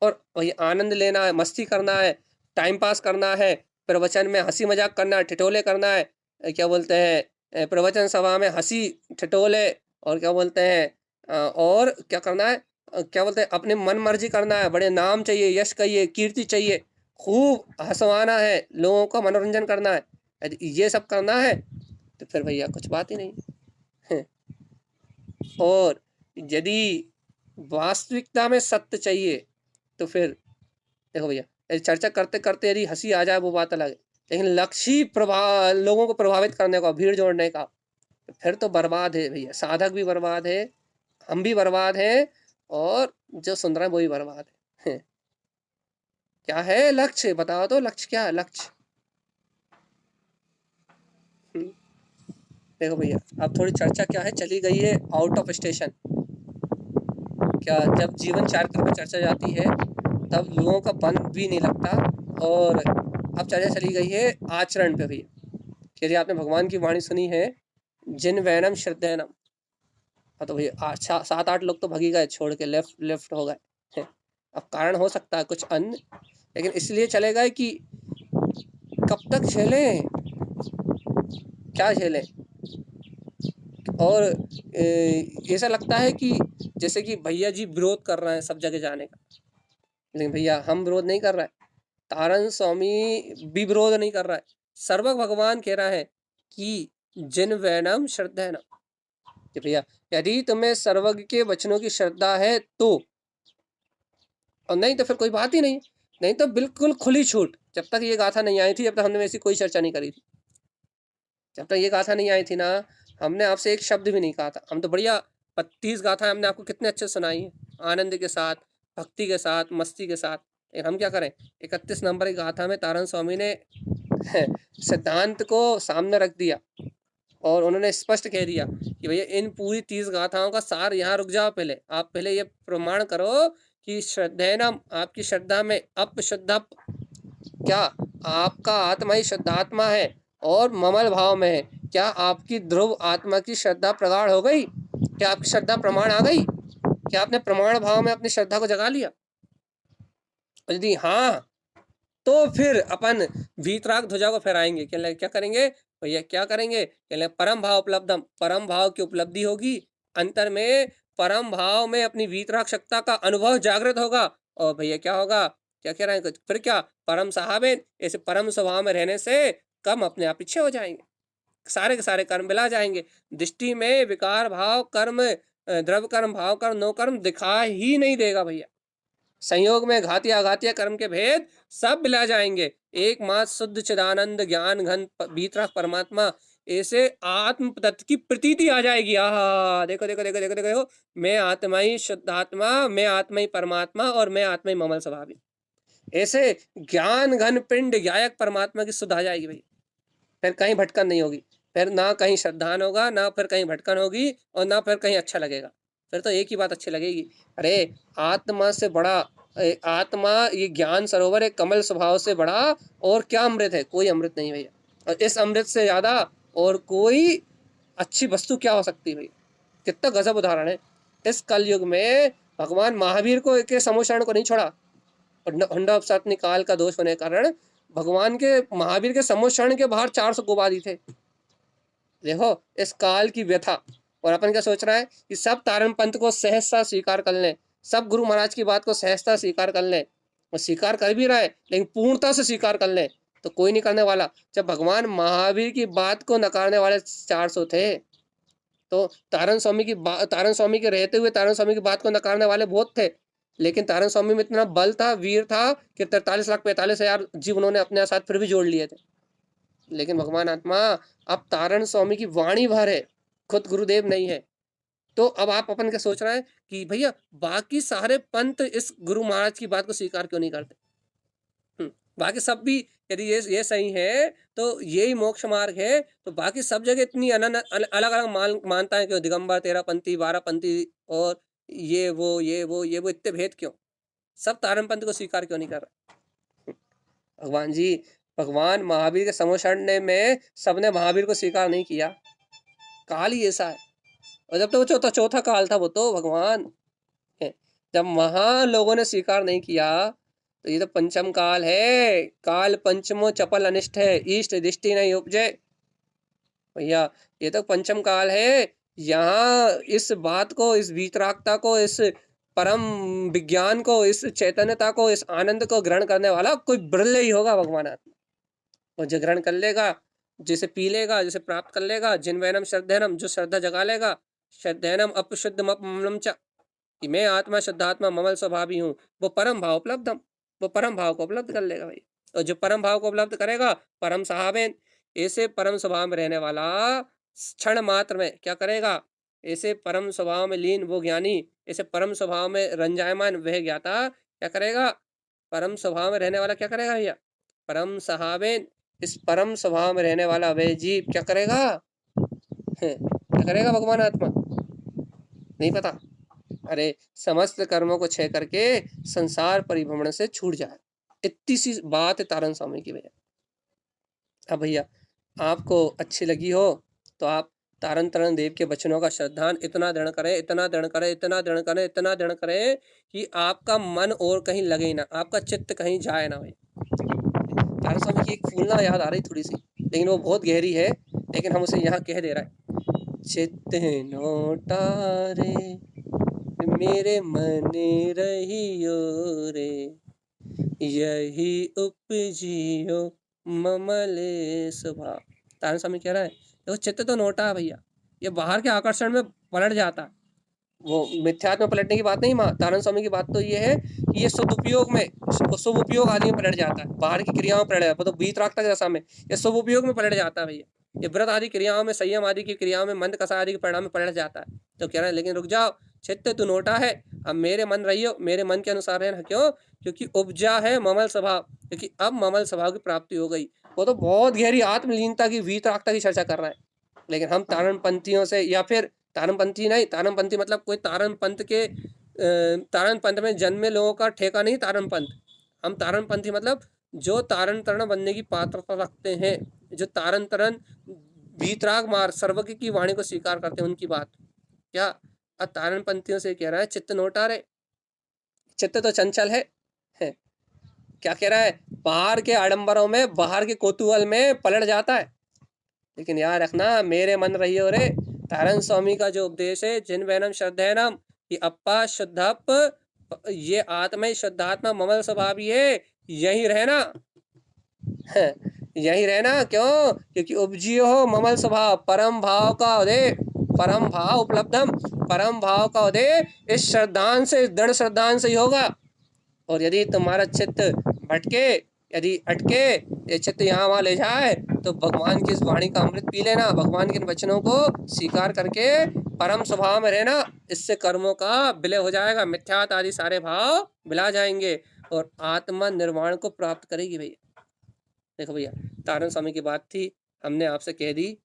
S1: और वही आनंद लेना है, मस्ती करना है, टाइम पास करना है, प्रवचन में हंसी मजाक करना है, ठिठोले करना है, क्या बोलते हैं, प्रवचन सभा में हंसी ठिठोले, और क्या बोलते हैं, और क्या करना है, क्या बोलते हैं, अपने मन मर्जी करना है, बड़े नाम चाहिए, यश चाहिए, कीर्ति चाहिए, खूब हंसवाना है, लोगों का मनोरंजन करना है, यदि ये सब करना है तो फिर भैया कुछ बात ही नहीं है। और यदि वास्तविकता में सत्य चाहिए तो फिर देखो भैया, यदि चर्चा करते करते यदि हंसी आ जाए वो बात अलग है, लेकिन लक्ष्य ही लोगों को प्रभावित करने का, भीड़ जोड़ने का, तो फिर तो बर्बाद है भैया, साधक भी बर्बाद है, हम भी बर्बाद हैं, और जो सुन रहे हैं वो भी बर्बाद है। क्या है लक्ष्य, बताओ तो, लक्ष्य क्या है, लक्ष्य? देखो भैया अब थोड़ी चर्चा क्या है चली गई है आउट ऑफ स्टेशन। क्या जब जीवन चरित्र पर चर्चा जाती है तब लोगों का मन भी नहीं लगता, और अब चर्चा चली गई है आचरण पे भैया। यदि आपने भगवान की वाणी सुनी है, जिन वैनम श्रद्धेनम, हाँ तो भैया 7 8 लोग तो भगी गए छोड़ के, लेफ्ट लेफ्ट हो गए। अब कारण हो सकता है कुछ अन्य, लेकिन इसलिए चले गए कि कब तक झेलें, क्या झेलें। और ऐसा लगता है कि जैसे कि भैया जी विरोध कर रहे हैं सब जगह जाने का, लेकिन भैया हम विरोध नहीं कर रहे हैं, तारण स्वामी भी विरोध नहीं कर रहा है, सर्वक भगवान कह रहा है कि जिन वैनम श्रद्धेनम, कि भैया यदि तुम्हें सर्वज्ञ के वचनों की श्रद्धा है तो, और नहीं तो फिर कोई बात ही नहीं, नहीं तो बिल्कुल खुली छूट। जब तक ये गाथा नहीं आई थी, जब तक हमने ऐसी कोई चर्चा नहीं करी थी, जब तक ये गाथा नहीं आई थी ना, हमने आपसे एक शब्द भी नहीं कहा था। हम तो बढ़िया 32 गाथा हमने आपको कितने अच्छे सुनाई है, आनंद के साथ, भक्ति के साथ, मस्ती के साथ। लेकिन हम क्या करें, 31 नंबर की गाथा में तारण स्वामी ने सिद्धांत को सामने रख दिया, और उन्होंने स्पष्ट कह दिया कि भैया इन पूरी 30 गाथाओं का सार यहाँ रुक जाओ, पहले आप पहले ये प्रमाण करो कि श्रद्धेनम, आपकी श्रद्धा में अपशुद्ध, क्या आपका आत्मा ही शुद्धात्मा है और ममल भाव में है, क्या आपकी ध्रुव आत्मा की श्रद्धा प्रगाढ़ हो गई, क्या आपकी श्रद्धा प्रमाण आ गई, क्या आपने प्रमाण भाव में अपनी श्रद्धा को जगा लिया? यदि हाँ, तो फिर अपन वीतराग ध्वजा को फहराएंगे, क्या करेंगे भैया, क्या करेंगे, परम भाव उपलब्धम, परम भाव की उपलब्धि होगी, अंतर में परम भाव में अपनी वीतराग शक्ति का अनुभव जागृत होगा, और भैया क्या होगा, क्या कह रहे हैं, फिर क्या परम साहबेन, ऐसे परम स्वभाव में रहने से कम अपने आप पीछे हो जाएंगे, सारे के सारे कर्म मिला जाएंगे, दृष्टि में विकार भाव कर्म, द्रव्य कर्म, भाव कर्म, नो कर्म दिखा ही नहीं देगा भैया। संयोग में घातीय अघातीय कर्म के भेद सब मिला जाएंगे। एकमात्र शुद्ध चिदानंद ज्ञान घन वीतराग परमात्मा, ऐसे आत्म तत्व की प्रतीति आ जाएगी। आहा, देखो देखो देखो देखो देखो, मैं आत्मा ही शुद्ध आत्मा, मैं आत्मा ही परमात्मा, और मैं आत्मा ही ममल स्वभावी। ऐसे ज्ञान घन पिंड गायक परमात्मा की सुध आ जाएगी भाई। फिर कहीं भटकन नहीं होगी, फिर ना कहीं श्रद्धान होगा, ना फिर कहीं भटकन होगी, और ना फिर कहीं अच्छा लगेगा। फिर तो एक ही बात अच्छी लगेगी, अरे आत्मा से बड़ा, आत्मा ये ज्ञान सरोवर है, कमल स्वभाव से बड़ा और क्या अमृत है? कोई अमृत नहीं भैया। और इस अमृत से ज्यादा और कोई अच्छी वस्तु क्या हो सकती है भैया? कितना गजब उदाहरण है। इस कलयुग में भगवान महावीर को के समोषण को नहीं छोड़ा, हुंडा काल का दोष होने के कारण भगवान के महावीर के समोषण के बाहर 400 गोबादी थे। देखो इस काल की व्यथा। और अपन क्या सोच रहा है कि सब तारण पंथ को सहजता स्वीकार कर लें, सब गुरु महाराज की बात को सहजता स्वीकार कर लें, और स्वीकार कर भी रहा है लेकिन पूर्णता से स्वीकार कर लें, तो कोई नहीं करने वाला। जब भगवान महावीर की बात को नकारने वाले 400 थे, तो तारण स्वामी के रहते हुए तारण स्वामी की बात को नकारने वाले बहुत थे, लेकिन तारण स्वामी में इतना बल था, वीर था कि 43,45,000 जीव उन्होंने अपने साथ फिर भी जोड़ लिए थे। लेकिन भगवान आत्मा अब तारण स्वामी की वाणी भर है, खुद गुरुदेव नहीं है। तो अब आप अपन क्या सोच रहे हैं कि भैया बाकी सारे पंथ इस गुरु महाराज की बात को स्वीकार क्यों नहीं करते? बाकी सब भी यदि ये सही है तो यही मोक्ष मार्ग है, तो बाकी सब जगह इतनी अलग अलग मानता है क्यों? दिगंबर, 13पंथी, 12पंथी, और ये वो इतने भेद क्यों? सब तारण पंथ को स्वीकार क्यों नहीं कर रहे? भगवान जी, भगवान महावीर के समोषण में सबने महावीर को स्वीकार नहीं किया, काल ही ऐसा है। और जब तो वो चौथा काल था, वो तो भगवान है। जब वहां लोगों ने स्वीकार नहीं किया, तो ये तो पंचम काल है। काल पंचमो चपल अनिष्ट है, इष्ट दृष्टि नहीं उपजे। भैया ये तो पंचम काल है। यहाँ इस बात को, इस वीतरागता को, इस परम विज्ञान को, इस चैतन्यता को, इस आनंद को ग्रहण करने वाला कोई बिरले ही होगा भगवान आत्मा। और जो ग्रहण कर लेगा, जिसे पी लेगा, जिसे प्राप्त कर लेगा, जिन वैनम श्रद्धेनम, जो श्रद्धा जगा लेगा, श्रद्धेनम अपशुद्ध ममलम च, कि मैं आत्मा शुद्धात्मा ममल स्वभावी हूँ, वो परम भाव उपलब्धम, वो परम भाव को उपलब्ध कर लेगा भाई। और जो परम भाव को उपलब्ध करेगा, परम सहाबेन, ऐसे परम स्वभाव में रहने वाला क्षण मात्र में क्या करेगा? ऐसे परम स्वभाव में लीन वो ज्ञानी, ऐसे परम स्वभाव में रंजायमान वह ज्ञाता क्या करेगा? परम स्वभाव में रहने वाला क्या करेगा भैया? परम सहाबेन, इस परम स्वभाव में रहने वाला वह जीव क्या करेगा? क्या करेगा भगवान आत्मा? नहीं पता। अरे समस्त कर्मों को क्षय करके संसार परिभ्रमण से छूट जाए, इतनी सी बात है तारण स्वामी की भैया। अब भैया आपको अच्छी लगी हो तो आप तारण तरण देव के वचनों का श्रद्धान इतना दृढ़ करें, इतना दृढ़ करें, इतना दृढ़ करें, इतना दृढ़ करें कि आपका मन और कहीं लगे ना, आपका चित्त कहीं जाए ना भाई। तारण स्वामी की एक फूलना याद आ रही थोड़ी सी, लेकिन वो बहुत गहरी है, लेकिन हम उसे यहाँ कह दे रहा है। चित्त नोटारे मेरे मन रहियो रे, यही उपजियो ममले स्वभाव। तारण स्वामी कह रहा है देखो चित्त तो नोटा है भैया, ये बाहर के आकर्षण में पलट जाता है। वो मिथ्यात्व में पलटने की बात नहीं, तारण स्वामी की बात तो ये है कि ये सदुपयोग में, शुभ उपयोग आदि में पलट जाता है, बाहर की क्रियाओं में पलट जाता है, तो वीतरागता के दशा में ये शुभ उपयोग में पलट जाता है भैया। ये व्रत आदि क्रियाओं में, संयम आदि की क्रियाओं में, मंद कसा आदि के परिणाम में पलट जाता है। तो कह रहे हैं लेकिन रुक जाओ, चित्त तू नोटा है, अब मेरे मन रहियो, मेरे मन के अनुसार रहना। क्यों? क्योंकि उपजा है ममल स्वभाव, क्योंकि अब ममल स्वभाव की प्राप्ति हो गई। वो तो बहुत गहरी आत्मलीनता की, वीतरागता की चर्चा कर रहा है, लेकिन हम तारण पंथियों से, या फिर तारणपंथी नहीं, तारणपंथी मतलब कोई तारण पंथ के, तारण पंथ में जन्मे लोगों का ठेका नहीं तारण पंथ। हम तारणपंथी मतलब जो तारण तरण बनने की पात्रता रखते हैं, जो तारण तरण वीतराग मार्ग सर्वज्ञ की वाणी को स्वीकार करते हैं, उनकी बात। क्या अब तारण पंथियों से कह रहा है चित्त नोटा रे, चित्त तो चंचल है। क्या कह रहा है? बाहर के आडंबरों में, बाहर के कौतूहल में पलट जाता है, लेकिन याद रखना मेरे मन रहियो रे। तारण स्वामी का जो उपदेश है, जिन वैनम श्रद्धेनम, ये अप्पा शुद्धप, ये आत्मा शुद्धात्मा ममल स्वभावी है, यही रहना यही रहना। क्यों? क्योंकि उपजियो हो ममल स्वभाव, परम भाव का उदय, परम भाव उपलब्धम, परम भाव का उदय इस श्रद्धान से, दृढ़ श्रद्धान से ही होगा। और यदि तुम्हारा चित्त भटके, यदि अटके, ये चित्त यहाँ वहाँ ले जाए, तो भगवान की इस वाणी का अमृत पी लेना, भगवान के इन वचनों को स्वीकार करके परम स्वभाव में रहना। इससे कर्मों का विलय हो जाएगा, मिथ्यात आदि सारे भाव मिला जाएंगे और आत्मा निर्वाण को प्राप्त करेगी भैया। देखो भैया, तारण स्वामी की बात थी, हमने आपसे कह दी,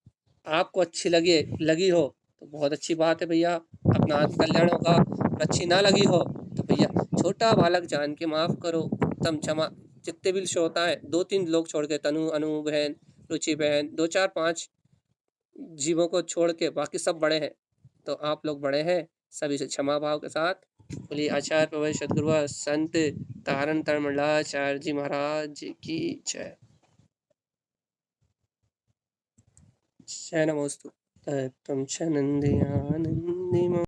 S1: आपको अच्छी लगी हो तो बहुत अच्छी बात है भैया, अपना आत्मकल्याण होगा। और अच्छी ना लगी हो तो भैया छोटा बालक जान के माफ करो, तम क्षमा। जितने भी श्रोता है, 2-3 लोग छोड़ के, तनु, अनु बहन, रुचि बहन, 2-4-5 जीवों को छोड़ के बाकी सब बड़े हैं, तो आप लोग बड़े हैं, सभी से क्षमा भाव के साथ बोलिए आचार्य प्रभु सदगुरु संत तारण तरणमंडलाचार्य जी महाराज की जय। जय नमोस्तु। तत्त्वं च नन्दियानन्दिमो